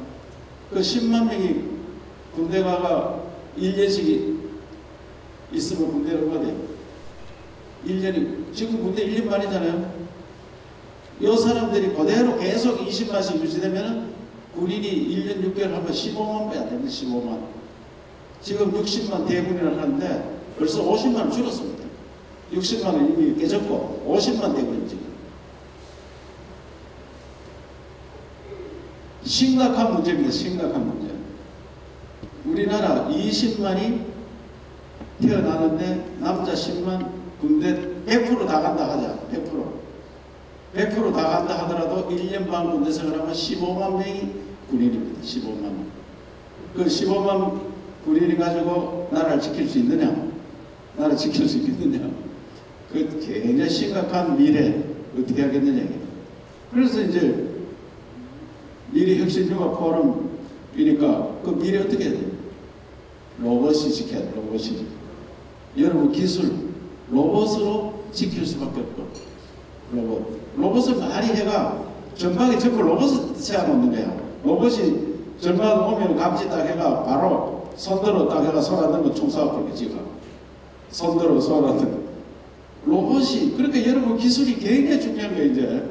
그 10만 명이 군대 가가 1년씩 있으면 군대 얼마 돼요? 1년이, 지금 군대 1년 만이잖아요. 이 사람들이 그대로 계속 20만씩 유지되면 군인이 1년 6개월 하면 15만 빼야 됩니다. 15만. 지금 60만 대군이라고 하는데 벌써 50만 줄었습니다. 60만은 이미 깨졌고 50만 대군이 지금. 심각한 문제입니다. 심각한 문제. 우리나라 20만이 태어나는데 남자 10만, 군대 100% 다 간다 하자. 100% 다 간다 하더라도 1년 반 군대 생활하면 15만 명이 군인입니다. 15만 명. 그 15만 군인이 가지고 나라를 지킬 수 있느냐? 나라 지킬 수 있겠느냐? 그 굉장히 심각한 미래 어떻게 하겠느냐? 그래서 이제 미래혁신융합 포럼이니까 그 미래 어떻게 해야 돼요? 로봇이 지켜야 돼. 로봇이. 여러분 기술 로봇으로 지킬 수밖에 없고 로봇을 많이 해가 전방에 전부 로봇을 세워놓는 거야. 로봇이 전방 오면 감지 딱 해가 바로 손들어 딱 해가 손 안 들면 총 쏴버리게 지가. 손들어 손 안 들면 로봇이. 그러니까 여러분 기술이 굉장히 중요한 거예요. 이제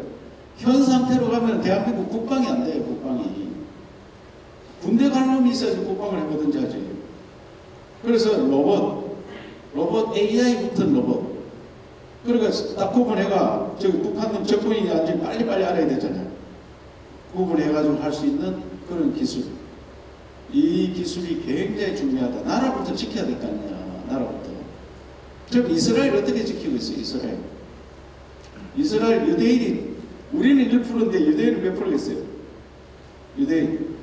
현 상태로 가면 대한민국 국방이 안 돼요. 국방이. 군대 갈 놈이 있어야지 국방을 해보든지 하지. 그래서 로봇 AI 붙은 로봇. 그러니까 딱 구분해가 저기 북한은 적군이 아닌지 빨리빨리 알아야 되잖아요. 구분해가지고 할 수 있는 그런 기술. 이 기술이 굉장히 중요하다. 나라부터 지켜야 될 거 아니야. 나라부터. 지금 이스라엘 어떻게 지키고 있어요? 이스라엘 유대인이 우리는 1%인데 유대인은 몇 프로겠어요? 유대인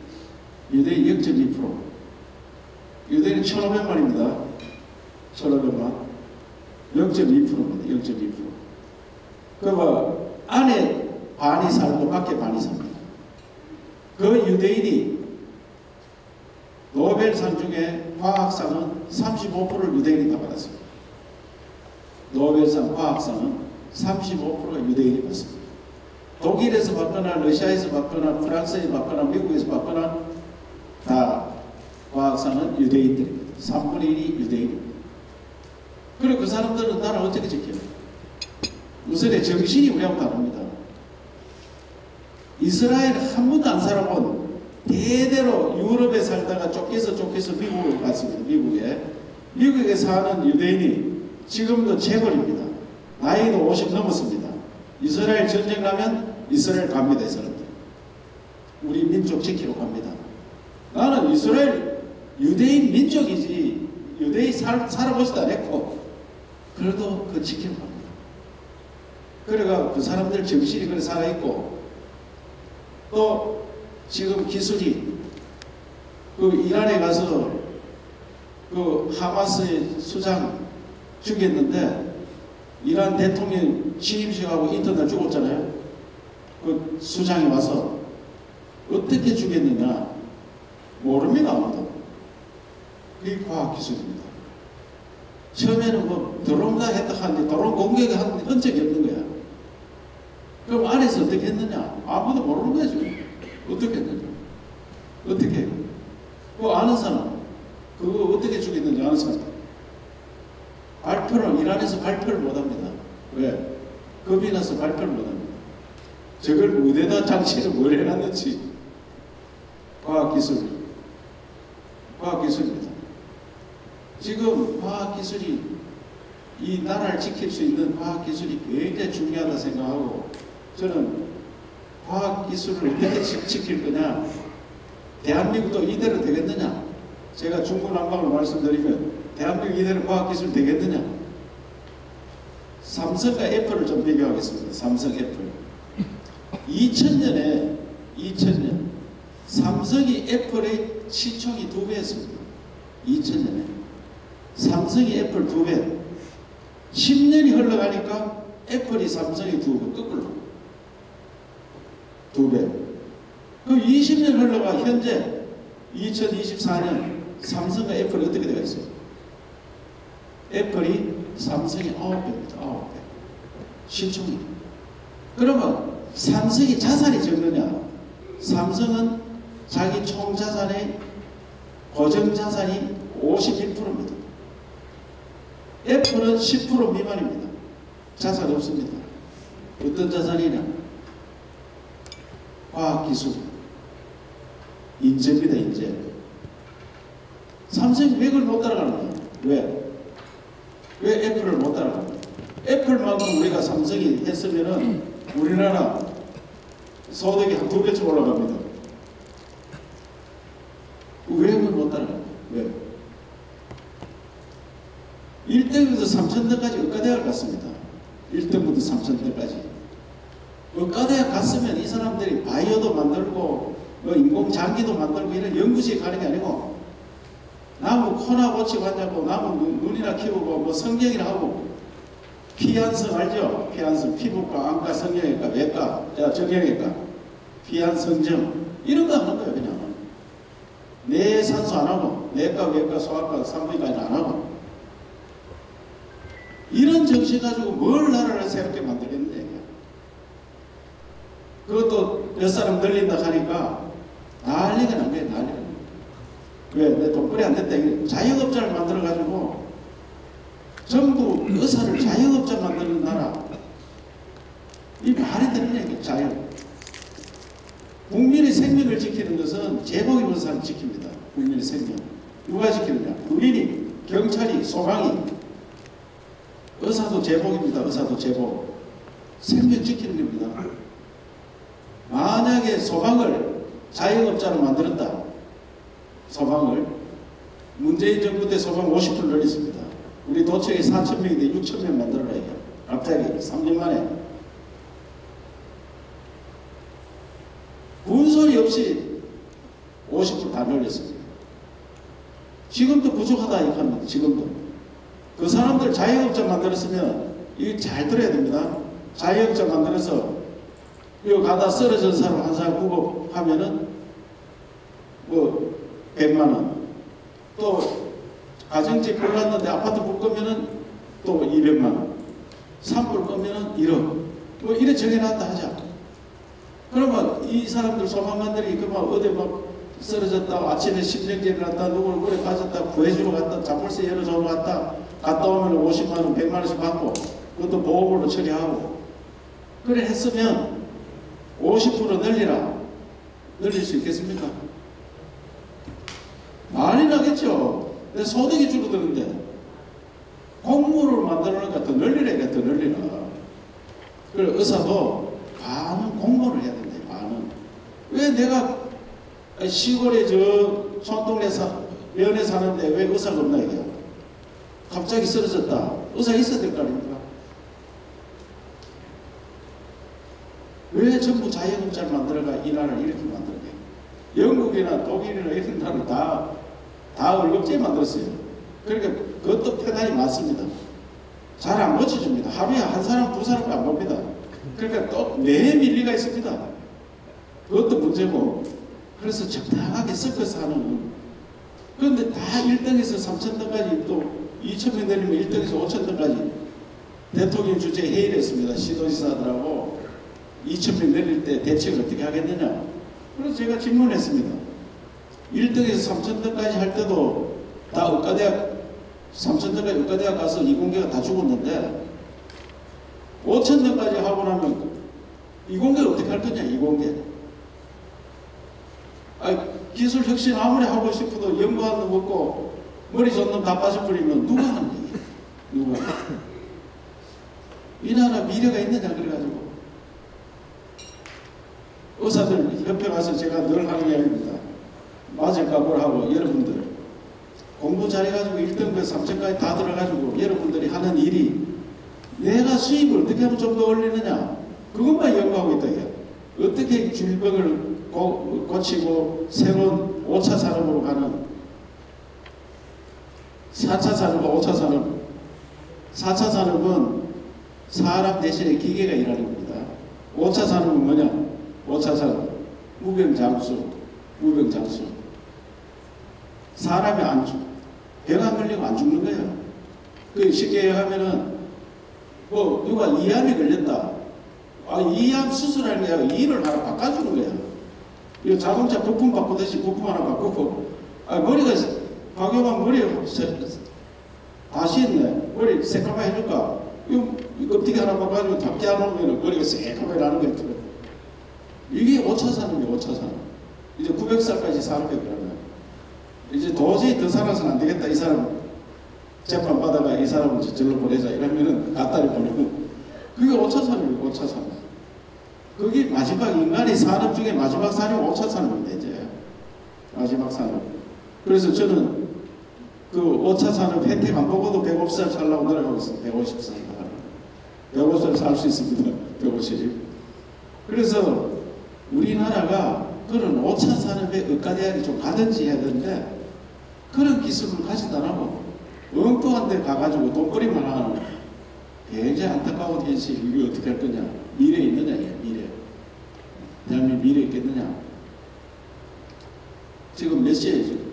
0.2%. 유대인은 1,500만입니다. 1,500만. 0.2%입니다. 0.2%. 그러면 안에 반이 살고 밖에 반이 삽니다. 그 유대인이 노벨상 중에 화학상은 35%를 유대인이 다 받았습니다. 노벨상 화학상은 35%가 유대인이 받습니다. 독일에서 받거나 러시아에서 받거나 프랑스에서 받거나 미국에서 받거나 다 화학상은 유대인들입니다. 3분의 1이 유대인입니다. 그리고 그 사람들은 나라 어떻게 지켜요? 우선의 정신이 우리하고 다릅니다. 이스라엘 한 번도 안 살아본 대대로 유럽에 살다가 쫓겨서 미국으로 갔습니다. 미국에 사는 유대인이 지금도 재벌입니다. 나이도 50 넘었습니다. 이스라엘 전쟁 가면 이스라엘 갑니다. 이 사람들. 우리 민족 지키러 갑니다. 나는 이스라엘 유대인 민족이지 유대인 살아보지도 않았고 그래도 그 지키러 갑니다. 그래가 그 사람들 정신이 그래 살아있고 또 지금 기술이 그 이란에 가서 그 하마스의 수장 죽였는데 이란 대통령 취임식하고 이튿날 죽었잖아요. 그 수장이 와서 어떻게 죽였느냐 모릅니다. 아무도. 그게 과학기술입니다. 처음에는 뭐 드론가 했다 하는데 드론 공격을 한 흔적이 없는 거야. 그럼 안에서 어떻게 했느냐 아무도 모르는 거야 지금. 어떻게 했느냐 어떻게 해요? 그거 아는 사람 그거 어떻게 죽였는지 아는 사람 발표를 이란에서 발표를 못합니다. 왜? 겁이 나서 발표를 못합니다. 저걸 어디다 장치를 뭘 해놨는지. 과학기술입니다. 지금 과학기술이 이 나라를 지킬 수 있는 과학기술이 굉장히 중요하다 생각하고 저는 과학기술을 어떻게 지킬 거냐 대한민국도 이대로 되겠느냐 제가 중구난방으로 말씀드리면 대한민국 이대로 과학기술 되겠느냐 삼성과 애플을 좀 비교하겠습니다. 삼성 애플 2000년 삼성이 애플의 시총이 2배였습니다. 2000년에 삼성이 애플 2배 10년이 흘러가니까 애플이 삼성이 2배 거꾸로 2배 그 20년 흘러가 현재 2024년 삼성과 애플이 어떻게 되어 있어요? 애플이 삼성이 9배입니다. 9배 시총이. 그러면 삼성이 자산이 적느냐? 삼성은 자기 총자산의 고정자산이 51%입니다. 애플은 10% 미만입니다. 자산이 없습니다. 어떤 자산이냐? 과학기술, 인재입니다. 인재. 삼성이 왜 그걸 못 따라가는 거야? 왜 애플을 못 따라가는 거야? 애플만큼 우리가 삼성이 했으면은 우리나라 소득이 한 2배쯤 올라갑니다. 1등부터 3천등까지 의과대학 갔습니다. 1등부터 3천등까지. 의과대학 갔으면 이 사람들이 바이오도 만들고 인공장기도 만들고 이런 연구지에 가는 게 아니고 나무 코나 고치고 하냐고 나무 눈이나 키우고 뭐 성경이나 하고 피한성 알죠? 피한성 피부과, 안과, 성형외과, 외과, 정형외과, 피한성정 이런 거 하는 거예요. 그냥 내 산수 안 하고 내과, 외과, 소아과, 산부인과는 안 하고 이런 정신 가지고 뭘 나라를 새롭게 만들겠느냐. 그것도 몇 사람 늘린다 하니까 난리가 난 거예요. 난리가. 왜? 내 돈벌이 안 됐다. 자영업자를 만들어가지고 전부 의사를 자영업자 만드는 나라. 이 말이 되는 얘기예요. 자영. 국민의 생명을 지키는 것은 제복 입은 사람 지킵니다. 국민의 생명. 누가 지키느냐? 군인이, 경찰이, 소방이. 의사도 제복입니다. 의사도 제복. 생명 지키는 겁니다. 만약에 소방을 자영업자로 만들었다. 소방을 문재인 정부 때 소방 50% 늘렸습니다. 우리 도청이 4,000명인데 6,000명 만들어라 이게. 갑자기 3년 만에 군소리 없이 50% 다 늘렸습니다. 지금도 부족하다 이렇게 합니다. 지금도 그 사람들 자영업자 만들었으면 이거 잘 들어야 됩니다. 자영업자 만들어서 이거 가다 쓰러진 사람 한 사람 구급하면은 뭐 100만원 또 가정집 불났는데 아파트 불 거면은 또 200만원 산불 거면은 1억 뭐 이래 정해놨다 하자. 그러면 이 사람들 소방관들이 그만 어디 막 쓰러졌다 아침에 심정지를 갔다 누구를 물에 빠졌다 구해주러 갔다 자물쇠 열어주러 갔다 오면 50만원 100만원씩 받고 그것도 보험으로 처리하고 그래 했으면 50% 늘릴 수 있겠습니까? 많이 나겠죠. 내 소득이 줄어드는데 공무를 만들어놓으니까 더 늘리라. 더 늘리라. 그래 의사도 반은 공무를 해야 된다. 반은. 왜 내가 시골에 저 손동네 면에 사는데 왜 의사가 없나 이게. 갑자기 쓰러졌다. 의사 있어야 될 거 아닙니까? 왜 전부 자영업자를 만들어가 이 나라를 이렇게 만들게? 영국이나 독일이나 이런 나라를 다 월급제 만들었어요. 그러니까 그것도 편안이 많습니다. 잘 안 고쳐줍니다. 하루에 한 사람, 두 사람도 안 봅니다. 그러니까 또 내 밀리가 있습니다. 그것도 문제고. 그래서 적당하게 섞어서 하는. 그런데 다 1등에서 3,000등까지 또 2,000명 내리면 1등에서 5,000등까지 대통령 주재에 회의를 했습니다. 시도지사들하고 2,000명 내릴 때 대책을 어떻게 하겠느냐. 그래서 제가 질문했습니다. 1등에서 3,000등까지 할 때도 다 의과대학 3,000등까지 의과대학 가서 이공계가 다 죽었는데 5,000등까지 하고 나면 이공계를 어떻게 할 거냐. 이공계. 기술 혁신 아무리 하고 싶어도 연구한 놈 없고 머리 좋은 놈 다 빠져버리면 누가 하는 얘기야. 누가. 이 나라 미래가 있느냐 그래가지고 의사들 협회 가서 제가 늘 하는 이야기입니다. 맞을 각오를 하고 여러분들 공부 잘해가지고 1등부에서 3천까지 다 들어가지고 여러분들이 하는 일이 내가 수입을 어떻게 하면 좀 더 올리느냐 그것만 연구하고 있다. 어떻게 질병을 고치고 새로운 5차 산업으로 가는 4차 산업과 5차 산업 4차 산업은 사람 대신에 기계가 일하는 겁니다. 5차 산업은 뭐냐? 5차 산업 무병장수 사람이 병 안 걸리고 안 죽는 거예요. 그 쉽게 하면은 뭐 누가 이암이 걸렸다. 이암 수술하는 게 이를 하나 바꿔주는 거야. 이 자동차 부품 바꾸듯이 부품 하나 바꾸고 머리가 박용환 머리 다시 했네. 머리 새까만 해줄까? 이 껍데기 하나 바꿔주면 잡지 않으면 머리가 새까만 나는 거야. 이게 5차 산업이에요. 5차 산업. 이제 900살까지 산업에 그러면 이제 도저히 더 살아서는 안 되겠다. 이 사람 재판 받아가 이 사람을 저절로 보내자 이러면은 갖다리 보내고 그게 5차 산업이에요. 5차 산업. 그게 마지막 인간의 산업 중에 마지막 산업이 5차 산업입니다. 이제 마지막 산업. 그래서 저는 그 5차 산업 혜택 안 보고도 150살 살라고 노력하고 있습니다. 150살. 150살 살 수 있습니다. 150. 그래서 우리나라가 그런 5차 산업에 의과대학이 좀 가든지 해야 되는데 그런 기술을 가지도 않고 엉뚱한 데 가가지고 돈벌이만 하는 굉장히 안타까운 현실. 이게 어떻게 할 거냐. 미래에 있느냐. 미래. 대한민국 미래에 있겠느냐. 지금 몇 시에요 지금?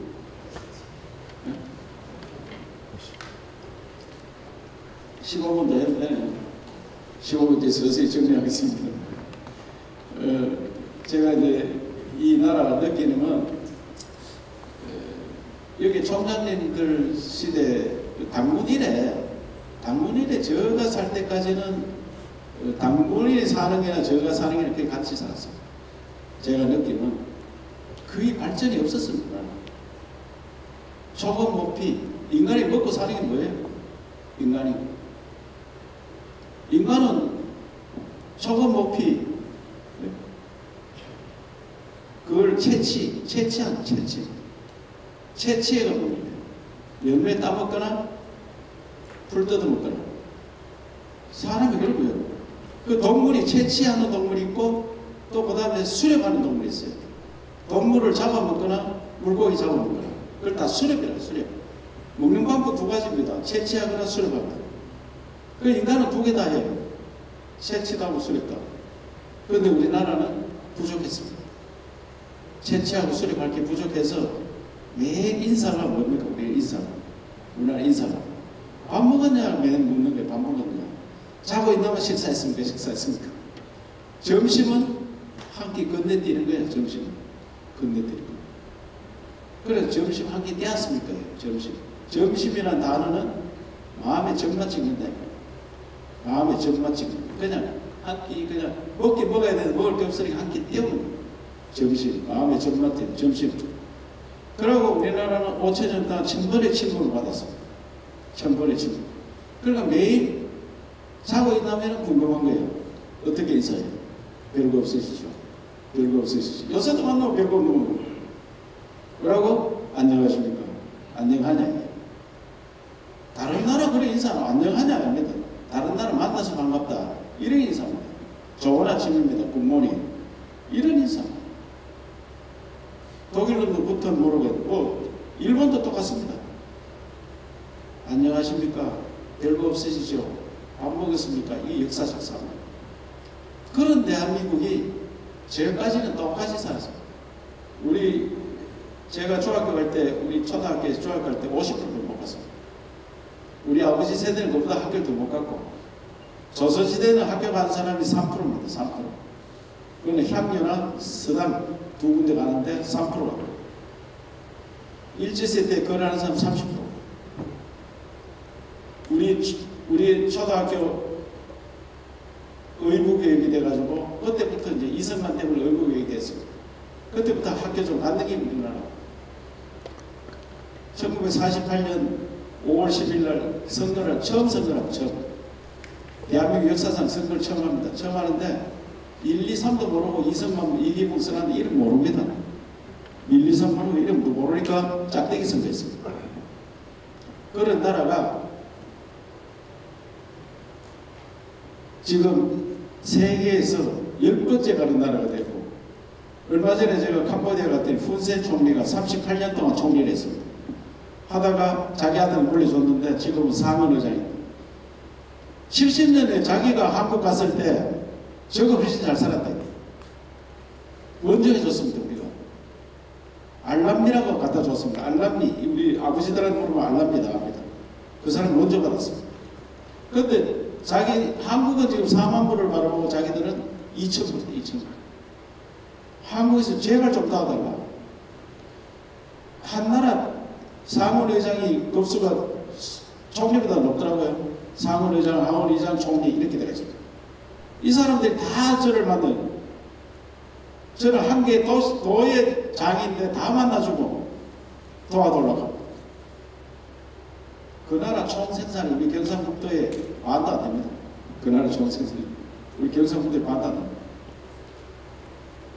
15분 더 했네. 15분 뒤에 서서히 정리하겠습니다. 제가 이제 이 나라가 느끼는 건 여기 총장님들 시대 당군일에 저가 살 때까지는 당군일이 사는 게나 저가 사는 게나 그게 같이 살았어요. 제가 느끼는 거의 발전이 없었습니다. 초급 높이 인간이 먹고 사는 게 뭐예요? 인간은 초급 높이 그걸 채취해가 봅니다. 열매 따먹거나 풀 뜯어먹거나. 사람이 그러고요. 그 동물이 채취하는 동물이 있고 또 그 다음에 수렵하는 동물이 있어요. 동물을 잡아먹거나 물고기 잡아먹거나. 그걸 다 수렵이라 수렵. 먹는 방법 두 가지입니다. 채취하거나 수렵하거나. 그 인간은 두 개 다 해요. 채취도 하고 수렵도 하고. 그런데 우리나라는 부족했습니다. 채취하고 수립할 게 부족해서 매일 인사가 뭡니까? 우리 인사가. 우리나라 인사가. 밥 먹었냐? 매일 묻는 게 밥 먹었냐? 자고 있나면 식사했습니까? 식사했습니까? 점심은 한 끼 건네뛰는 거예요. 점심은. 건네뛰는 거. 그래서 점심 한 끼 떼었습니까? 점심. 점심이라는 단어는 마음에 점만 찍는다. 마음에 점만 찍는 거. 그냥 한 끼 그냥 먹긴 먹어야 되는데 먹을 게 없으니까 한 끼 떼우는 거예요. 점심, 마음의 점마트, 점심. 그러고 우리나라는 5천년 동안 천벌의 침범을 받았습니다. 천벌의 침범. 그러니까 매일 자고 있나면 궁금한 거예요. 어떻게 인사해요? 별거 없으시죠? 별거 없으시죠? 요새도 만나고 별거 없는 거. 그러고 안녕하십니까? 안녕하냐? 다른 나라 그런 인사는 안녕하냐? 합니다. 다른 나라 만나서 반갑다. 이런 인사입니다. 좋은 아침입니다. 굿모닝. 이런 인사입니다. 독일놈부터 모르겠고 일본도 똑같습니다. 안녕하십니까? 별거 없으시죠? 밥 먹었습니까? 이 역사적 상황. 그런 대한민국이 지금까지는 똑같이 살았습니다. 제가 중학교 갈 때, 우리 초등학교에서 중학교 갈 때 50%를 못 갔습니다. 우리 아버지 세대는 그보다 학교를 더 못 갔고 조선시대는 학교 간 사람이 3%입니다. 3%. 그러면 향유나 서당 두 군데 가는데 3%가. 일제시대 때 거래하는 사람 30%. 우리 초등학교 의무교육이 돼가지고 그때부터 이제 이승만 때문에 의무교육이 됐습니다. 그때부터 학교 좀 안 다니고 우리나라. 1948년 5월 10일 날 선거를 처음 선거하고 대한민국 역사상 선거를 처음 합니다. 처음 하는데 1, 2, 3도 모르고 이승만, 이기복 선하는데 이름 모릅니다. 1, 2, 3 모르고 이름도 모르니까 짝대기 선거했습니다. 그런 나라가 지금 세계에서 10번째 가는 나라가 되고 얼마 전에 제가 캄보디아 갔더니 훈센 총리가 38년 동안 총리를 했습니다. 하다가 자기 아들을 물려줬는데 지금은 상원 의장입니다. 70년에 자기가 한국 갔을 때 저거 훨씬 잘 살았다. 먼저 해줬습니다. 우리가 알람니라고 갖다 줬습니다. 알람니. 우리 아버지들한테 물으면 알람니다 합니다. 그 사람 먼저 받았습니다. 그런데 한국은 지금 4만 불을 바라보고 자기들은 2천 불. 한국에서 제발 좀 따달라. 한나라 상원의장이 급수가 총리보다 높더라고요. 상원의장, 하원의장, 총리 이렇게 되겠습니다. 이 사람들이 다 저를 만나요. 저는 한 개 도의 장인데 다 만나주고 도와달라고. 그 나라 총생산이 우리 경상북도에 반도 안 됩니다. 그 나라 총생산이 우리 경상북도에 반도 안 됩니다.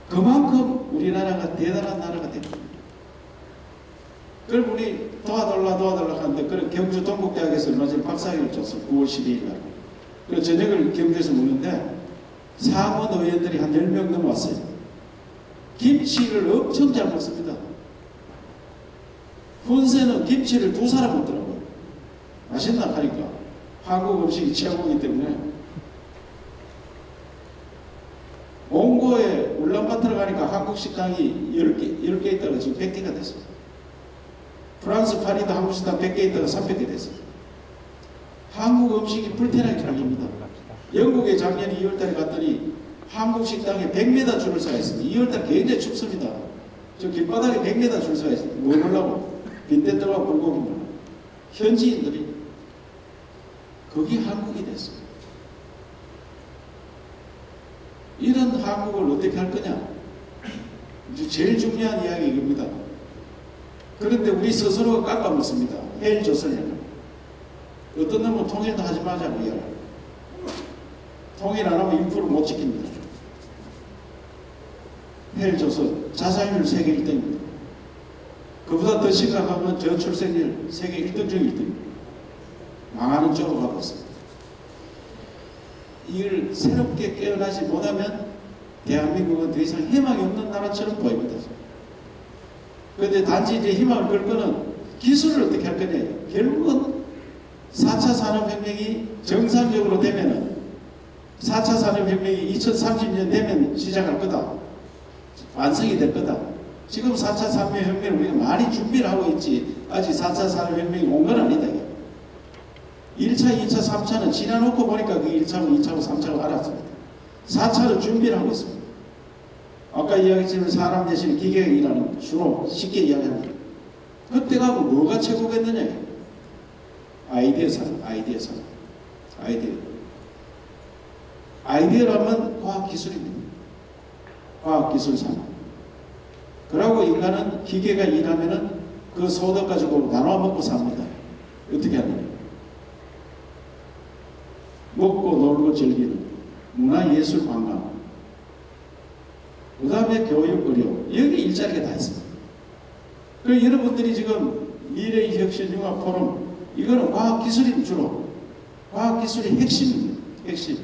그만큼 우리나라가 대단한 나라가 됩니다. 그럼 우리 도와달라 하는데 그래 경주 동국대학에서 얼마 전에 박사학위를 줬어. 9월 12일 날. 그래서 저녁을 경주에서 먹는데 상원 의원들이 한 10명 넘어왔어요. 김치를 엄청 잘 먹습니다. 훈세는 김치를 2사람 먹더라고요. 맛있나 하니까. 한국 음식이 최고이기 때문에. 몽고에 울란바토르 가니까 한국 식당이 10개 있다가 지금 100개가 됐어요. 프랑스 파리도 한국 식당 100개 있다가 300개 됐어요. 한국 음식이 불편하게 팔립니다. 영국에 작년 2월달에 갔더니 한국 식당에 100m 줄을 서야 있습니다. 2월달 굉장히 춥습니다. 저 길바닥에 100m 줄 서야 있습니다. 뭐 먹으려고? 빈대떡하고 불고기 먹으려고. 현지인들이 거기 한국이 됐어요. 이런 한국을 어떻게 할 거냐? 제일 중요한 이야기 이겁니다. 그런데 우리 스스로가 깎아먹습니다. 헬조선을. 어떤 놈은 통일도 하지 말자고 이야기합니다. 통일 안 하면 인프를 못 지킵니다. 헬조선 자살률 세계 1등입니다. 그보다 더 심각하면 저출생률 세계 1등 중 1등입니다. 망하는 쪽으로 가고 있습니다. 이걸 새롭게 깨어나지 못하면 대한민국은 더 이상 희망이 없는 나라처럼 보입니다. 그런데 단지 이제 희망을 걸 거는 기술을 어떻게 할 거냐. 결국은 4차 산업혁명이 정상적으로 되면은 4차 산업혁명이 2030년 되면 시작할 거다. 완성이 될 거다. 지금 4차 산업혁명을 우리가 많이 준비를 하고 있지 아직 4차 산업혁명이 온 건 아니다. 1차, 2차, 3차는 지나놓고 보니까 그게 1차고 2차고 3차고 알았습니다. 4차는 준비를 하고 있습니다. 아까 이야기했지만 사람 대신 기계가 일하는 주로 쉽게 이야기합니다. 그때 가고 뭐가 최고겠느냐. 아이디어 산업, 아이디어 산업, 아이디어. 아이디어라면 과학기술입니다. 과학기술 산업. 그러고 인간은 기계가 일하면은 그 소득 가지고 나눠 먹고 삽니다. 어떻게 하느냐. 먹고 놀고 즐기는 문화예술 관광, 그 다음에 교육 의료, 여기 일자리가 다 있습니다. 그리고 여러분들이 지금 미래의 혁신 융합 포럼, 이거는 과학기술이 주로 과학기술이 핵심입니다. 핵심.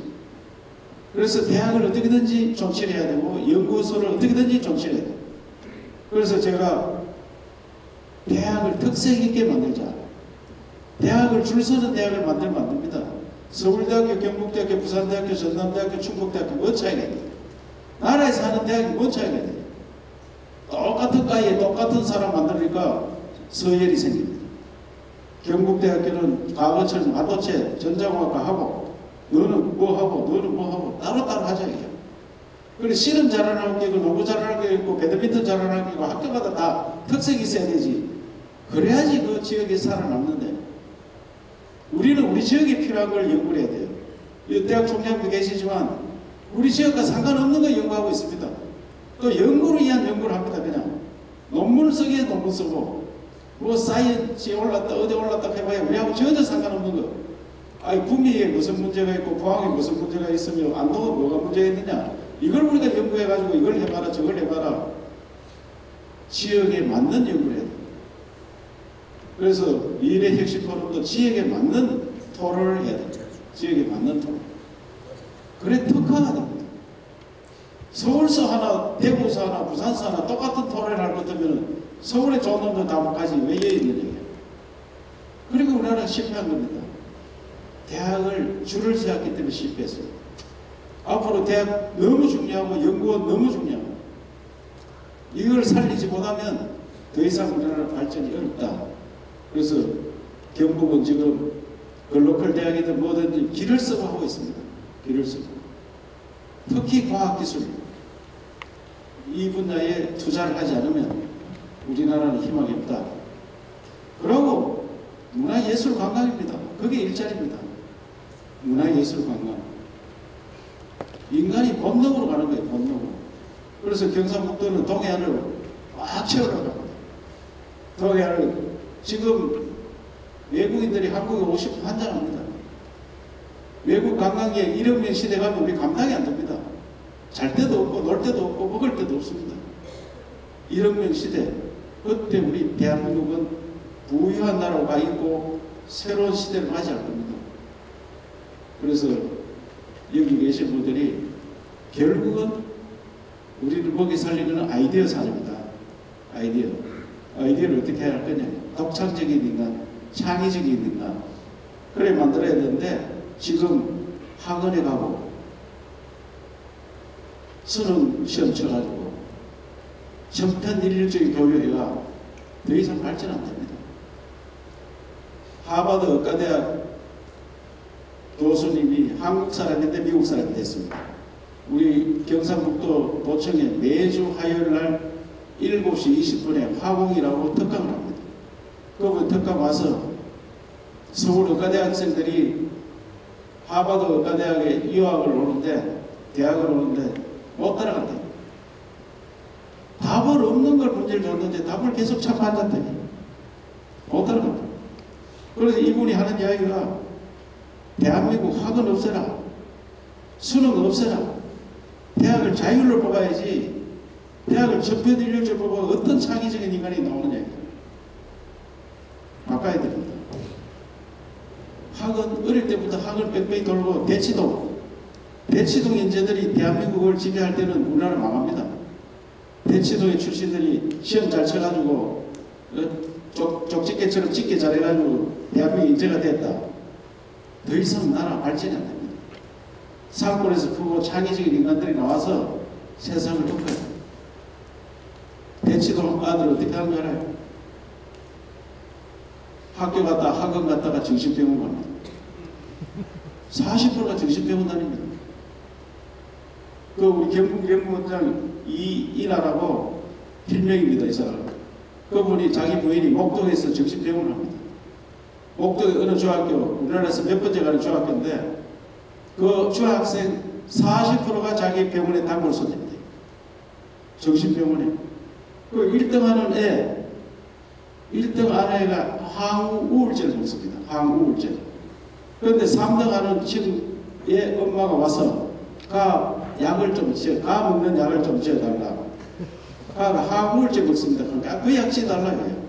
그래서 대학을 어떻게든지 정치를 해야 되고 연구소를 어떻게든지 정치를 해야 돼요. 그래서 제가 대학을 특색 있게 만들자. 대학을 줄 서는 대학을 만들면 안 됩니다. 서울대학교, 경북대학교, 부산대학교, 전남대학교, 충북대학교 뭐 차이가 있냐. 나라에서 하는 대학이 뭐 차이가 있냐. 똑같은 과에 똑같은 사람 만들니까 서열이 생깁니다. 경북대학교는 과거처럼 반도체, 전자공학과 하고 너는 뭐 하고 너는 뭐 하고 따로따로 하자 이게. 그리고 실험 잘하는 학교 있고 농구 잘하는 학교 있고 배드민턴 잘하는 학교 있고 학교마다 다 특색이 있어야 되지. 그래야지 그 지역에 살아남는데 우리는 우리 지역에 필요한 걸 연구를 해야 돼요. 이 대학 총장도 계시지만 우리 지역과 상관없는 거 연구하고 있습니다. 또 연구를 위한 연구를 합니다. 그냥 논문을 쓰기에 논문 쓰고 뭐 사이언스에 올랐다 어디 올랐다 해봐야 우리하고 전혀 상관없는 거. 아니 구미에 무슨 문제가 있고 포항에 무슨 문제가 있으며 안동은 뭐가 문제가 있느냐. 이걸 우리가 연구해가지고 이걸 해봐라 저걸 해봐라. 지역에 맞는 연구를 해야 돼요. 그래서 미래혁신포럼도 지역에 맞는 토론을 해야 됩니다. 지역에 맞는 토론. 그래 특화가 됩니다. 서울서 하나, 대구서 하나, 부산서 하나 똑같은 토론을 할 것 같으면 서울에 좋은 놈들 다 가지 왜 여기 있는 얘기야. 그리고 우리나라가 실패한 겁니다. 대학을 줄을 세웠기 때문에 실패했어요. 앞으로 대학 너무 중요하고 연구원 너무 중요하고 이걸 살리지 못하면 더 이상 우리나라 발전이 어렵다. 그래서 경북은 지금 글로컬 대학이든 뭐든지 길을 쓰고 하고 있습니다. 길을 쓰고. 특히 과학기술 이 분야에 투자를 하지 않으면 우리나라는 희망이 없다. 그리고 문화예술관광입니다. 그게 일자리입니다. 문화예술관광. 인간이 본능으로 가는 거예요. 본능으로. 그래서 경상북도는 동해안을 막 채우려고 합니다. 동해안을 지금 외국인들이 한국에 50분 환장합니다. 외국 관광객 1억 명 시대 가면 우리 감당이 안 됩니다. 잘 때도 없고 놀 때도 없고 먹을 때도 없습니다. 1억 명 시대. 그때 우리 대한민국은 부유한 나라가 있고 새로운 시대를 맞이할 겁니다. 그래서 여기 계신 분들이 결국은 우리를 먹여 살리는 아이디어 사입니다. 아이디어를 어떻게 해야 할 거냐. 독창적인 인간, 창의적인 인간. 그래 만들어야 되는데 지금 학원에 가고 수능 시험 쳐가지고 전편일률적인 교육회가 더 이상 발전 안 됩니다. 하버드 의과대학 교수님이 한국 사람인데 미국 사람이 됐습니다. 우리 경상북도 도청에 매주 화요일 날 7시 20분에 화공이라고 특강을 합니다. 그분 특강 와서 서울 의과대학 학생들이 하버드 의과대학에 유학을 오는데 대학을 오는데 못 따라간대요. 답을 없는 걸 문제를 줬는데 답을 계속 찾고 앉았더니 못 따라간다. 그래서 이분이 하는 이야기가 대한민국 학원 없애라, 수능 없애라, 대학을 자율로 뽑아야지, 대학을 전편일률적으로 뽑아 어떤 창의적인 인간이 나오느냐. 바꿔야 됩니다. 학원 어릴 때부터 학원 빽빽이 돌고 대치동 인재들이 대한민국을 지배할 때는 우리나라 망합니다. 대치동의 출신들이 시험 잘 쳐가지고 쪽집게처럼 찍게 잘해가지고 대한민국 인재가 됐다. 더 이상 나라 발전이 안 됩니다. 상권에서 크고 창의적인 인간들이 나와서 세상을 바꿔요. 대치동 아들 어떻게 하는 줄 알아요? 학교 갔다 학원 갔다가 정신병원 갑니다. 40%가 정신병원 다닙니다. 그 우리 경북연구원장 이나라고 필명입니다. 이 사람. 그분이 자기 부인이 목동에서 정신병원을 합니다. 목동의 어느 중학교, 우리나라에서 몇 번째 가는 중학교인데 그 중학생 40%가 자기 병원에 단골 손님입니다. 정신병원에. 그 1등 하는 애, 1등 하는 애가 항우울제를 먹습니다. 항우울제. 그런데 3등 하는 친구의 엄마가 와서 약을 좀 가 먹는 약을 좀 지어달라. 항우울제 먹습니다. 그러니까 그 약 지어달라고요.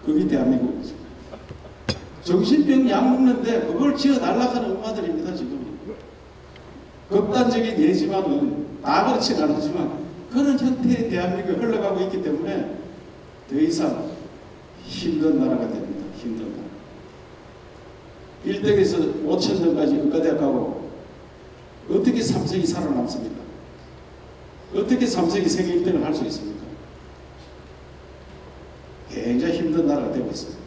그게 대한민국이죠. 정신병 약 먹는데 그걸 지어달라 하는 엄마들입니다. 지금. 극단적인 예지만은 다 그렇진 않지만 그런 형태의 대한민국이 흘러가고 있기 때문에 더 이상 힘든 나라가 됩니다. 힘든 나라. 1등에서 5,000등까지 의과대학 가고 어떻게 삼성이 살아남습니까? 어떻게 삼성이 세계 1등을 할 수 있습니까? 굉장히 힘든 나라가 되고 있습니다.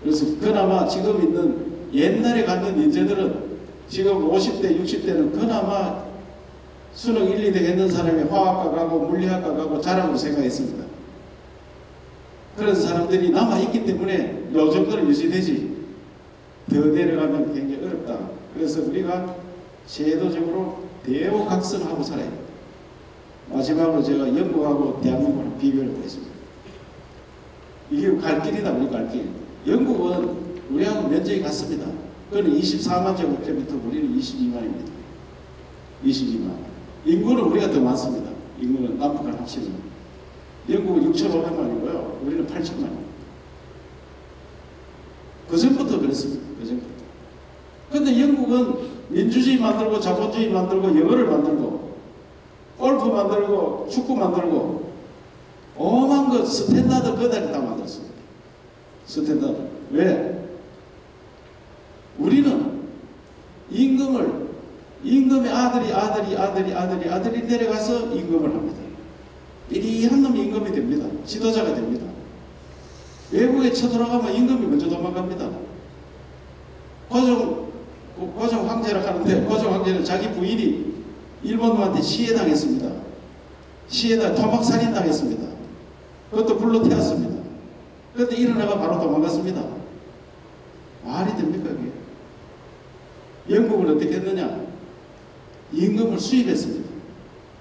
그래서 그나마 지금 있는 옛날에 갔는 인재들은 지금 50대, 60대는 그나마 수능 1, 2등 했는 사람이 화학과 가고 물리학과 가고 자랑으로 생각했습니다. 그런 사람들이 남아있기 때문에 요 정도는 유지되지 더 내려가면 굉장히 어렵다. 그래서 우리가 제도적으로 대우각성하고 살아야 됩니다. 마지막으로 제가 영국하고 대한민국을 비교해 보겠습니다. 이게 갈 길이다. 우리 갈 길. 영국은 우리하고 면적이 같습니다. 그는 24만 제곱킬로미터, 우리는 22만입니다. 22만. 인구는 우리가 더 많습니다. 인구는 남북한 합치면. 영국은 6,500만이고요. 우리는 8,000만입니다. 그 전부터 그랬습니다. 그 전부터. 근데 영국은 민주주의 만들고 자본주의 만들고 영어를 만들고 골프 만들고 축구 만들고 어마한 거 스탠다드 거다리 다 만들었습니다. 스탠다드. 왜? 우리는 임금의 아들이 내려가서 임금을 합니다. 이리한 놈이 임금이 됩니다. 지도자가 됩니다. 외국에 쳐들어가면 임금이 먼저 도망갑니다. 고종 황제라 하는데 고종 황제는 자기 부인이 일본놈한테 시해당했습니다. 토막살인 당했습니다. 그것도 불로 태웠습니다. 그런데 일어나가 바로 도망갔습니다. 말이 됩니까 그게? 영국은 어떻게 했느냐? 임금을 수입했습니다.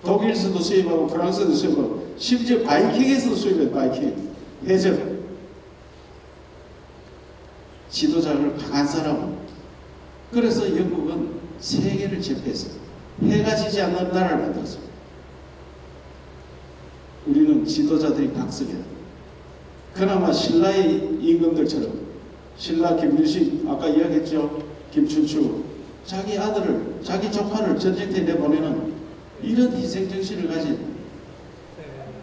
독일에서도 수입하고 프랑스에도 수입하고 심지어 바이킹에서도 수입해요. 바이킹. 해적. 지도자를 강한 사람은. 그래서 영국은 세계를 제패했습니다. 해가 지지 않는 나라를 만들었습니다. 우리는 지도자들이 각성해야 합니다. 그나마 신라의 임금들처럼 신라 김유신 아까 이야기했죠. 김춘추 자기 아들을 자기 조카를 전쟁터에 내보내는 이런 희생정신을 가진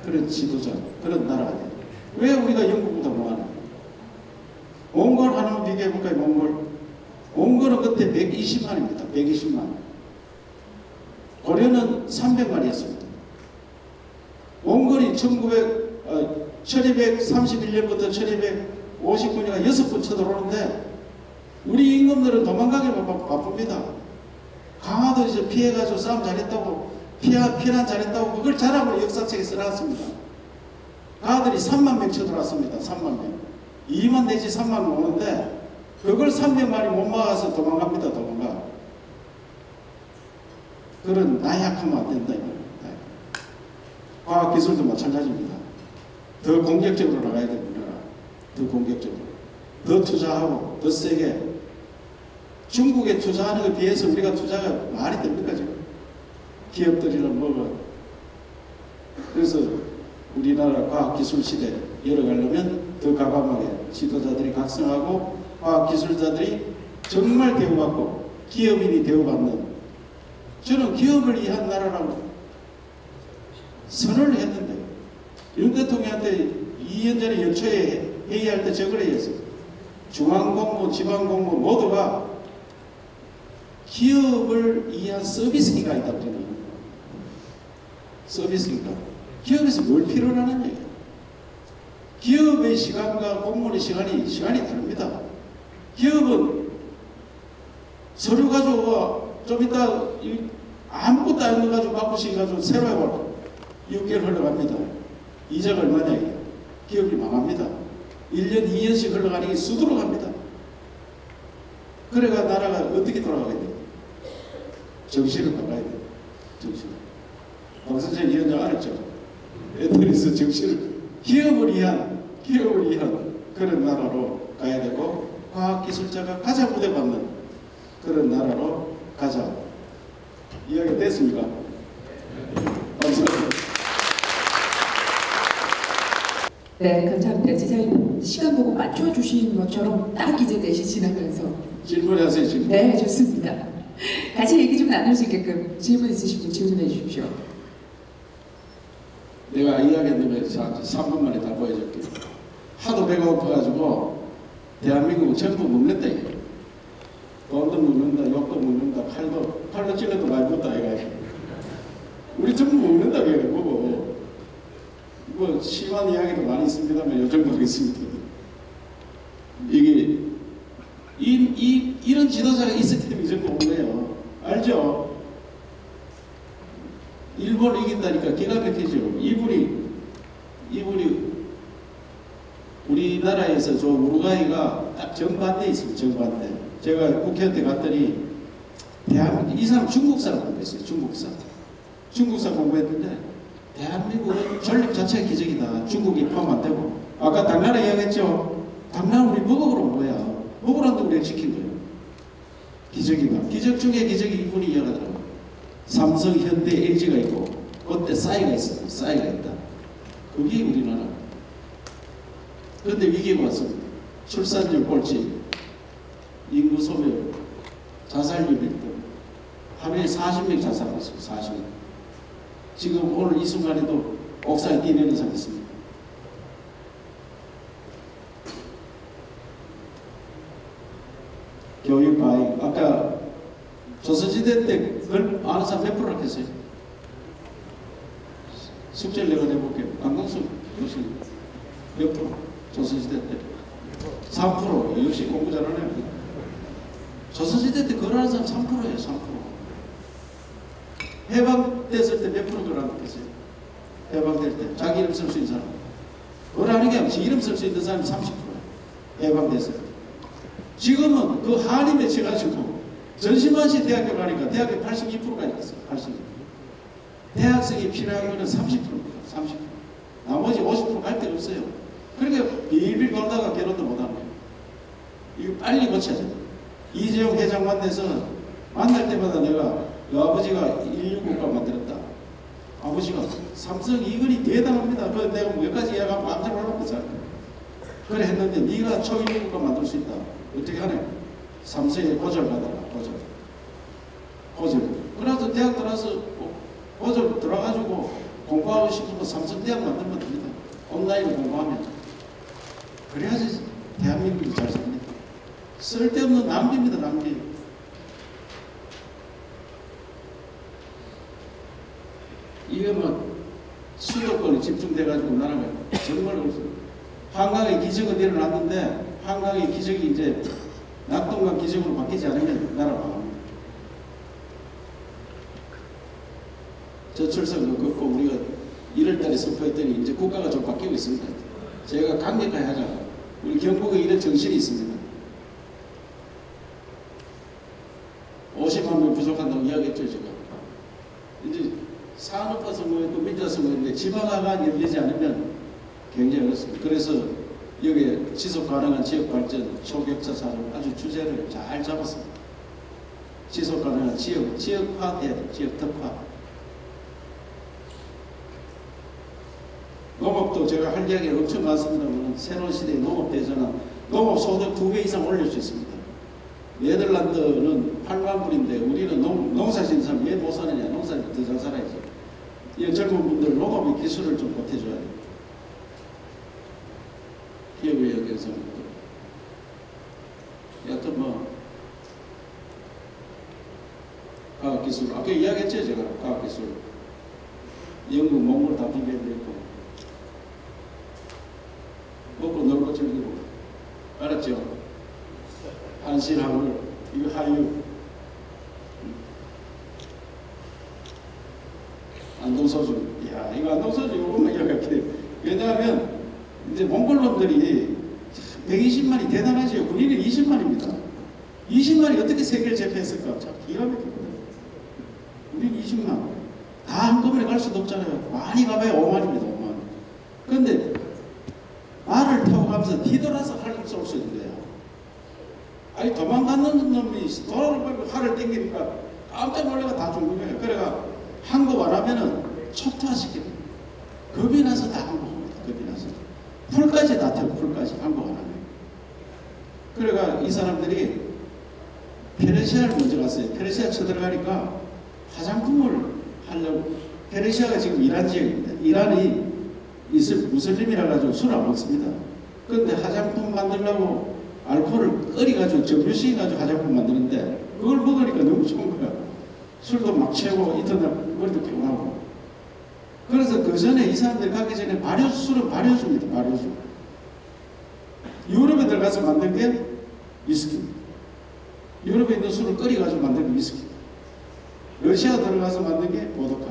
그런 지도자 그런 나라가 돼요. 왜 우리가 영국보다 뭐하나? 몽골 하나만 비교해볼까요? 몽골은 그때 120만입니다. 120만. 고려는 300만이었습니다. 몽골이 1231년부터 1259년간 6번 쳐들어오는데 우리 임금들은 도망가기 바쁩니다. 강화도에서 피해가지고 싸움 잘했다고 피난 잘했다고 그걸 자랑으로 역사책에 써놨습니다. 가들이 3만 명 쳐들어왔습니다. 3만 명. 2만 내지 3만 명 오는데 그걸 300만이 못 막아서 도망갑니다. 도망가. 그런 나약하면 안 된다. 과학기술도 마찬가지입니다. 더 공격적으로 나가야 됩니다. 더 공격적으로. 더 투자하고 더 세게. 중국에 투자하는 것에 비해서 우리가 투자가 말이 됩니까 지금? 기업들이랑 뭐가. 그래서 우리나라 과학기술 시대 열어가려면 더 과감하게 지도자들이 각성하고 과학기술자들이 정말 대우받고 기업인이 대우받는, 저는 기업을 위한 나라라고 선언을 했는데 윤 대통령한테 2년 전에 연초에 회의할 때 저걸 했어요. 중앙공무원, 지방공무원 모두가 기업을 위한 서비스기가 있다 그러는 서비스기가. 기업에서 뭘 필요로 하는 얘기예요. 기업의 시간과 공무원의 시간이 다릅니다. 기업은 서류 가지고 좀 이따 아무것도 안 해가지고 바꾸시가지고 새로 해봐도 6개월 흘러갑니다. 이자가 얼마냐 이게. 기업이 망합니다. 1년 2년씩 흘러가는 게 수두로 갑니다. 그래가 나라가 어떻게 돌아가겠냐. 정신을 바꿔야 돼. 정신. 박선생 위원장 알았죠? 애터리스 정신을 기업을 위한 그런 나라로 가야 되고 과학기술자가 가장 우대받는 그런 나라로 가자. 이야기가 됐습니까? 감사합니다.
네, 감사합니다. 지사님 시간 보고 맞춰주신 것처럼 딱 이제 4시 지나면서
질문하세요. 질문.
네, 좋습니다. 같이 얘기 좀 나눌 수 있게끔 질문 있으신 분 질문해 주십시오.
내가 이야기했는데 3분 만에 다 보여줄게. 하도 배가 고파가지고 대한민국은 전부 먹는다 이게. 돈도 먹는다, 욕도 먹는다, 칼도 찔러도 많이 먹다 이거. 우리 전부 먹는다 이게 뭐고. 뭐 심한 이야기도 많이 있습니다만 요 정도 하겠습니다. 이게 이런 지도자가 있을 때문에 이 정도 온 거예요. 알죠? 일본을 이긴다니까 기가 막히죠. 이분이 우리나라에서 저 우루과이가 딱 정반대에 있습니다. 정반대. 제가 국회한테 갔더니 대한민국 이 사람 중국 사람 공부했어요. 중국 사람 공부했는데 대한민국은 전력 자체가 기적이다. 중국이 포함 안 되고. 아까 당나라 이야기했죠. 당나라 우리 먹으러 온 거야. 먹으라는데 우리가 지킨 거예요. 기적이다. 기적 중에 기적이 이분이 이야기하더라고요. 삼성, 현대, LG가 있고 그때 싸이가 있어. 싸이가 있다. 그게 우리나라. 그런데 위기가 왔습니다. 출산율 꼴찌, 인구 소멸, 자살률 1등. 하루에 40명 자살했어요. 40명. 지금 오늘 이 순간에도 옥상에 뛰내는 사람이 있습니다. 교육 과잉. 아까 조선시대 때 그걸 아는 사람 몇 프로 했어요? 숙제를 내가 내볼게요. 강동수 교수님 몇 프로? 조선시대 때 3%. 역시 공부 잘하네요. 조선시대 때 그걸 아는 사람 3%예요. 3%. 해방됐을 때 몇 프로 그걸 안 했어요? 해방될 때 자기 이름 쓸 수 있는 사람. 그걸 아는 게 아니라 지 이름 쓸 수 있는 사람이 30%예요. 해방됐을 때. 지금은 그 한이 맺혀가지고 전시만시 대학교 가니까 대학교 82%가 있었어요. 82%. 대학생이 필요한 거는 30%입니다. 30%. 나머지 50% 갈 데가 없어요. 그러니까 빌빌 걸다가 결혼도 못하는 거예요. 이거 빨리 고쳐야 돼요. 이재용 회장 만나서 만날 때마다 내가 아버지가 인류국가 만들었다. 아버지가 삼성 이건이 대단합니다. 그 내가 몇 가지 이야기하면 깜짝 놀랐거든. 그래 했는데 네가 초인국가 만들 수 있다. 어떻게 하냐? 삼성에 고졸 받아라. 고졸. 그래서 대학 들어가서 고졸 들어가지고 공부하고 싶으면 삼성대학 만들면 됩니다. 온라인으로 공부하면. 그래야지 대한민국이 잘 삽니다. 쓸데없는 낭비입니다. 낭비. 이게 뭐 수도권에 집중돼가지고 나라가 정말 없어요. 한강의 기적은 일어났는데 한강의 기적이 이제 낙동강 기적으로 바뀌지 않으면 나라가 망합니다. 저출산 걷고 우리가 1월달에 선포했더니 이제 국가가 좀 바뀌고 있습니다. 제가 강력하게 하자. 우리 경북에 이런 정신이 있습니다. 50만 명 부족한다고 이야기했죠. 제가 이제 산업화 선거에도 민주화 선거인데 지방화가 열리지 않으면 굉장히 어렵습니다. 그래서 여기에 지속 가능한 지역 발전, 초격차 산업 아주 주제를 잘 잡았습니다. 지속 가능한 지역화해야 돼요. 지역 특화. 농업도 제가 할 이야기가 엄청 많습니다만 새로운 시대의 농업 대전은 농업 소득 2배 이상 올릴 수 있습니다. 네덜란드는 8만 불인데 우리는 농사 짓는 사람 왜 못 사느냐? 농사 더 잘 살아야지. 이 젊은 분들 농업의 기술을 좀 보태줘야 돼요. 기업의 여기서 여하튼 뭐 과학기술 아까 이야기했죠. 제가 과학기술 영국 몽골 다 비교해드렸고 먹고 놀고 즐기고 알았죠? 한실한물 이거 하유 안동소주 이야 이거 안동소주 이거만 이야기할게요. 왜냐하면 이제 몽골놈들이 120만이 대단하죠. 군인은 20만입니다. 20만이 어떻게 세계를 제패했을까? 참 기가 막히거든요. 우리는 20만 다 한꺼번에 갈 수도 없잖아요. 많이 가봐야 5만입니다. 5만. 그런데 말을 타고 가면서 뒤돌아서 활을 쏠 수 있는 거예요. 아니 도망가는 놈이 돌아오고 활을 땡기니까 깜짝 놀라가 다 죽는 거예요. 그래가 항복 안 하면은 초토화시키는 겁이 나서 다 항복합니다. 겁이 나서 풀까지 다 태우고 풀까지 항복 안 하면. 그래가 이 사람들이 페르시아를 먼저 갔어요. 페르시아 쳐들어가니까 화장품을 하려고. 페르시아가 지금 이란 지역입니다. 이란이 무슬림이라 가지고 술 안 먹습니다. 그런데 화장품 만들려고 알코올을 끓여가지고 정류시켜가지고 화장품 만드는데 그걸 먹으니까 너무 좋은 거야. 술도 막 채우고 이튿날 머리도 개운하고. 그래서 그 전에 이 사람들이 가기 전에 술은 발효주입니다. 발효주. 유럽에 들어가서 만든 게 위스키입니다. 유럽에 있는 술을 끓여가지고 만든 게 위스키. 러시아 들어가서 만든 게 보드카.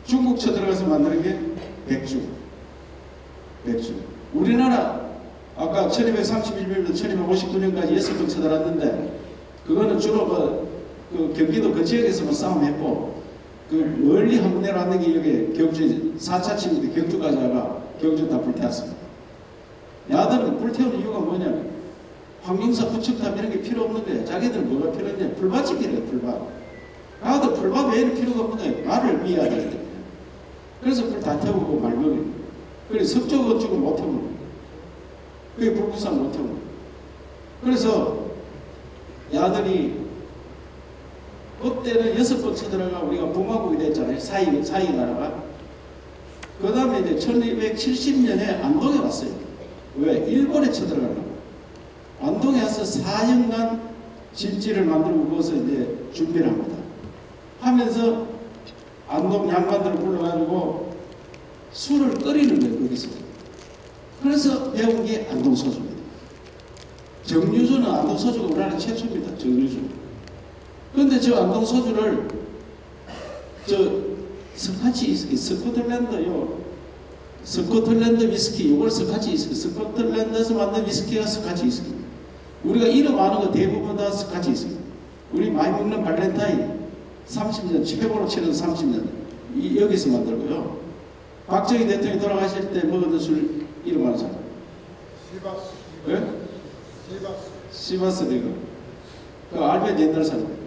중국 쳐들어가서 만드는 게 백주. 우리나라 아까 1231년부터 1259년까지 6번 쳐들어왔는데 그거는 주로 그 경기도 그 지역에서만 싸움했고 그 멀리 한 번 내려왔는 게 여기 경주 4차 침입 때 경주까지 와가 경주 다 불태웠습니다. 야들은 불태우는 이유가 뭐냐면 환경사 부척탑 이런 게 필요 없는 거예요. 자기들은 뭐가 필요했냐? 풀밭이 필요해요. 풀밭. 가도 풀밭 외에는 필요가 없는 거예요. 말을 위해야 되는데. 그래서 불 다 태우고 말먹이. 그래서 석조 건축을 못 태우는 거예요. 그게 불구상 못 태우는 거예요. 그래서 야들이 그때는 6번 쳐들어가 우리가 봉화국이 됐잖아요. 사이 나라가. 그 다음에 이제 1270년에 안동에 왔어요. 왜? 일본에 쳐들어가려고. 안동에 와서 4년간 진지를 만들고 거기서 이제 준비를 합니다. 하면서 안동 양반들을 불러가지고 술을 끓이는 거예요. 거기서. 그래서 배운 게 안동소주입니다. 정류주는 안동소주가 우리나라 최초입니다. 정류주. 그런데 저 안동소주를 스카치 위스키, 스코틀랜드 위스키, 이걸 스카치 위스키, 스코틀랜드에서 만든 위스키가 스카치 위스키. 우리가 이름 아는 거 대부분 다 스카치 위스키. 우리 많이 먹는 발렌타인 30년, 최고로 치는 30년 여기서 만들고요. 박정희 대통령이 돌아가실 때 먹었던 술 이름 아는 사람? 시바스. 예? 시바스 내가. 그 알베 옛날 사람.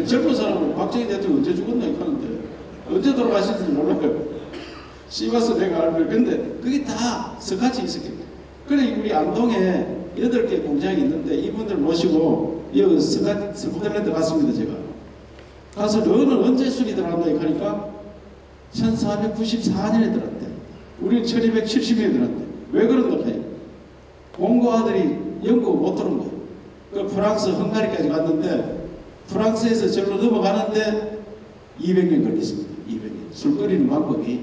젊은 사람은 박정희 대통령 언제 죽었나 하는데 언제 돌아가실지 몰라요. 씹어서 내가 알고. 근데 그게 다 스카치 있었겠네. 그래 우리 안동에 8개 공장이 있는데 이분들 모시고 여기 스코틀랜드 갔습니다. 제가 가서 너는 언제 술이 들어간다 하니까 1494년에 들었대. 우리는 1270년에 들었대. 왜 그런가 해요? 공고 아들이 영국 못 들은 거예요. 그 프랑스 헝가리까지 갔는데 프랑스에서 절로 넘어가는데 200년 걸렸습니다. 200년. 술 끓이는 방법이.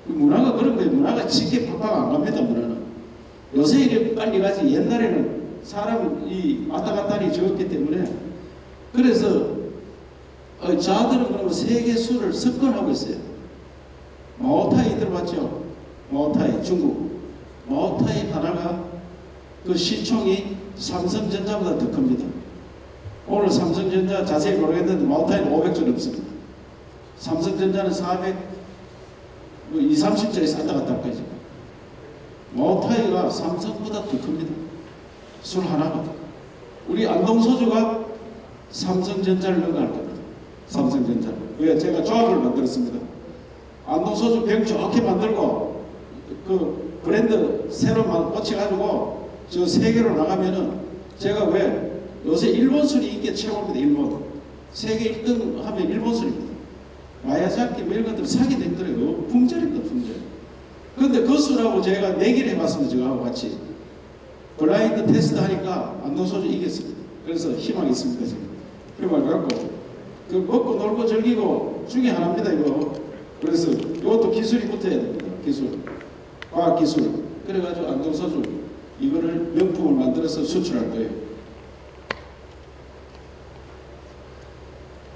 문화가 그런 거예요. 문화가 쉽게 팍팍 안 갑니다. 문화는. 요새 이렇게 빨리 가지. 옛날에는 사람이 왔다 갔다 하니 적었기 때문에. 그래서 자들은 그러면 세계 술을 석권하고 있어요. 마오타이 들어봤죠? 마오타이 중국. 마오타이 하나가 그 시총이 삼성전자보다 더 큽니다. 오늘 삼성전자 자세히 모르겠는데 마오타이는 500조 넘습니다. 삼성전자는 20, 30조에 쌌다 갔다 할 거죠. 마오타이가 삼성보다 더 큽니다. 술 하나가. 우리 안동소주가 삼성전자를 능가할 겁니다. 삼성전자를. 왜? 제가 조합을 만들었습니다. 안동소주 병 좋게 만들고 그 브랜드 새로 꽂혀가지고 저 세계로 나가면은 제가 왜 요새 일본 술이 인기 최고입니다. 일본. 세계 1등 하면 일본 술입니다. 마야자키 뭐 이런 것들 사기도 힘들어요. 품절입니다. 품절. 근데 그 술하고 제가 내기를 해봤습니다. 저하고 같이. 블라인드 테스트 하니까 안동소주 이겼습니다. 그래서 희망이 있습니다. 지금. 희망을 갖고 그 먹고 놀고 즐기고 중에 하나입니다. 이거. 그래서 이것도 기술이 붙어야 됩니다. 기술. 과학기술. 그래가지고 안동소주 이거를 명품을 만들어서 수출할 거예요.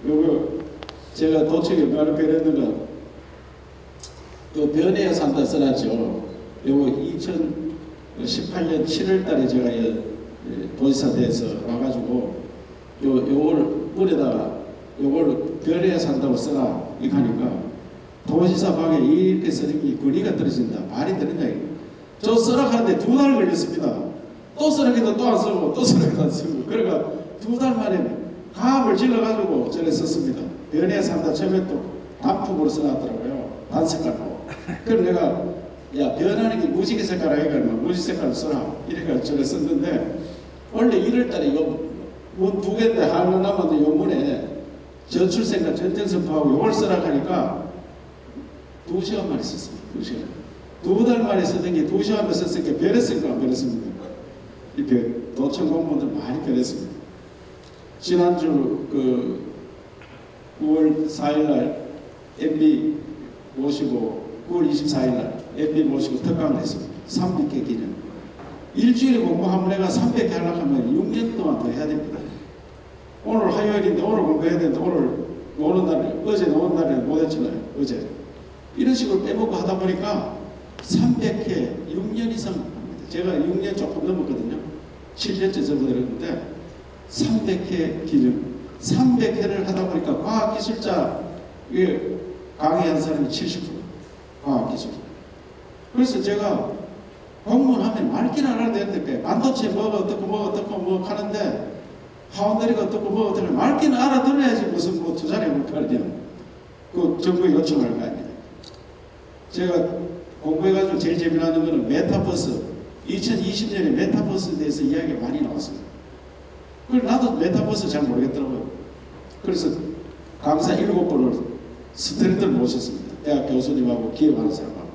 요거 제가 도청에 얼마나 배웠는가 또 변해야 산다 써놨죠. 요거 2018년 7월 달에 제가 도지사 돼서 와가지고 요걸 물에다가 요걸 변해야 산다고 써라 이렇게 하니까 도지사 방에 이렇게 써진 게 권위가 떨어진다. 말이 되느냐 이거. 저 써락하는데 2달 걸렸습니다. 또 써락해도 또 안 쓰고 또 써락해도 안 쓰고 그러니까 2달 만에 가압을 질러가지고 전에 썼습니다. 변해야 산다. 처음에 또 단품으로 써놨더라고요. 단색깔로. 그럼 내가 야 변하는 게 무지개 색깔 아이가 무지 색깔로 써라. 이래가 전에 썼는데 원래 1월달에 이거 문 2개인데 하나 남았는데 요문에 저출생과 전쟁선포하고 요걸 써라 하니까 2시간 만에 썼습니다. 2시간. 2달 만에 쓰던 게 2시간 만에 썼으니까 변했을까 안 변했습니다. 이 도청 공무원들 많이 변했습니다. 지난주 그 9월 4일날 MB 모시고 9월 24일날 MB 모시고 특강을 했습니다. 300회 기념. 일주일에 공부 한 번에가 300회 하려고 하면 6년 동안 더 해야 됩니다. 오늘 화요일인데 오늘 공부해야 되는데 오늘 노는 날에 어제 노는 날에 못했잖아요. 어제. 이런 식으로 빼먹고 하다 보니까 300회 6년 이상 합니다. 제가 6년 조금 넘었거든요. 7년째 접어들었는데 300회 기념. 300회를 하다 보니까 과학기술자 강의한 사람이 70%. 과학기술자. 그래서 제가 공무원 하면 말기는 알아야 되는데 반도체 뭐가 어떻고 뭐가 어떻고 뭐 하는데 파운드리가 어떻고 뭐가 어떻고 말기는 알아들어야지 무슨 뭐 투자를 해볼 거 아니냐. 그 정부에 요청할 거 아니냐. 제가 공부해가지고 제일 재미나는 거는 메타버스. 2020년에 메타버스에 대해서 이야기가 많이 나왔습니다. 그래서 나도 메타버스 잘 모르겠더라고요. 그래서 강사 7번을 스트레이트를 모셨습니다. 대학 교수님하고 기업하는 사람하고.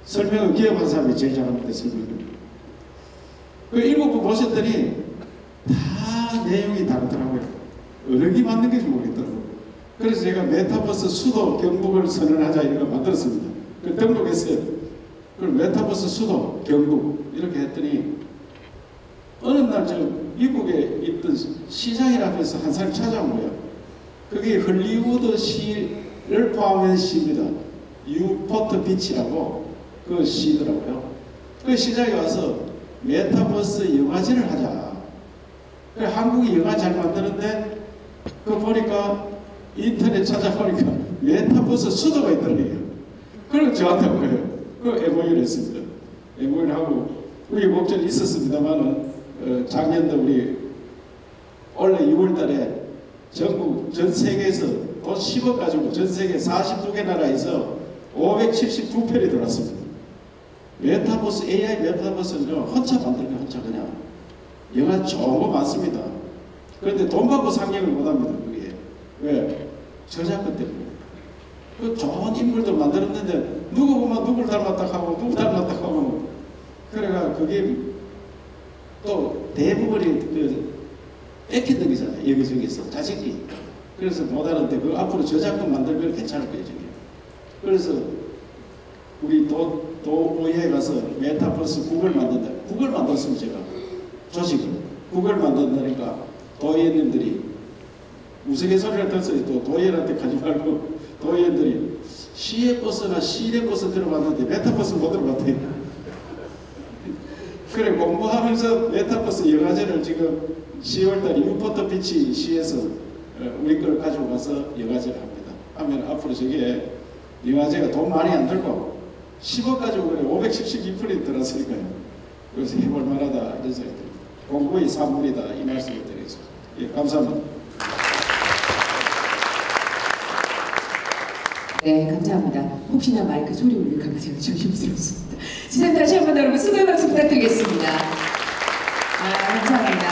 설명은 기업하는 사람이 제일 잘합니다. 설명을. 그 7번 모셨더니 다 내용이 다르더라고요. 어느 게 맞는 건지 모르겠더라고요. 그래서 제가 메타버스 수도 경북을 선언하자 이런 거 만들었습니다. 그 등록했어요. 그럼 메타버스 수도 경북 이렇게 했더니 어느 날 저 미국에 있던 시장이라고 해서 한 사람이 찾아온 거예요. 그게 헐리우드 시를 포함한 시입니다. 유포트 비치라고 그 시더라고요. 그 시장에 와서 메타버스 영화제를 하자. 그래 한국이 영화 잘 만드는데 그 보니까 인터넷 찾아보니까 메타버스 수도가 있더래요. 그럼 저한테 온 거예요. 그 MOU를 했습니다. MOU를 하고 우리 목전이 있었습니다만은 작년도 우리 올해 6월달에 전국 전 세계에서 돈 10억 가지고 전 세계 42개 나라에서 572편이 들어왔습니다. 메타버스, AI 메타버스는 혼자 만들면 혼자 그냥 영화 좋은 거 많습니다. 그런데 돈 받고 상영을 못합니다. 그게 왜? 저작권 때문에. 그 좋은 인물도 만들었는데 누구 보면 누굴 닮았다 하고 누구 닮았다 하고 그래가 그게 또 대부분이 그 뺏기는 거잖아요. 여기저기서 자식이. 그래서 못하는데 그 앞으로 저작권 만들면 괜찮을 거예요. 저게. 그래서 우리 도의회에 가서 메타버스 국을 만든다. 국을 만들었으면 제가 조직을 국을 만든다니까 도의회님들이 우스갯소리를 들었어요. 또 도의회한테 가지 말고 도의회들이 시외버스나 시내버스 들어봤는데 메타버스 못 들어봤대요. 그래 공부하면서 메타버스 영화제를 지금 10월달에 유포터피치 시에서 우리 걸 가지고 가서 영화제를 합니다. 하면 앞으로 저게 영화제가 돈 많이 안 들고 10억 가지고 그래 572프린트 들었으니까요. 그래서 해볼 만하다 이런 생각이 듭니다. 공부의 산물이다 이 말씀을 드리겠습니다. 예, 감사합니다.
네, 감사합니다. 혹시나 마이크 소리 울릴까 봐 제가 조심스럽습니다. 지금 다시 한번 여러분 수고의 박수 부탁드리겠습니다. 감사합니다.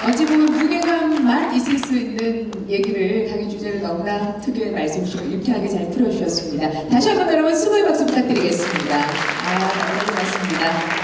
어찌 보면 무게감만 있을 수 있는 얘기를 강의 주제를 너무나 특유의 말씀으로 유쾌하게 잘 풀어주셨습니다. 다시 한번 여러분 수고의 박수 부탁드리겠습니다. 너무 고맙습니다.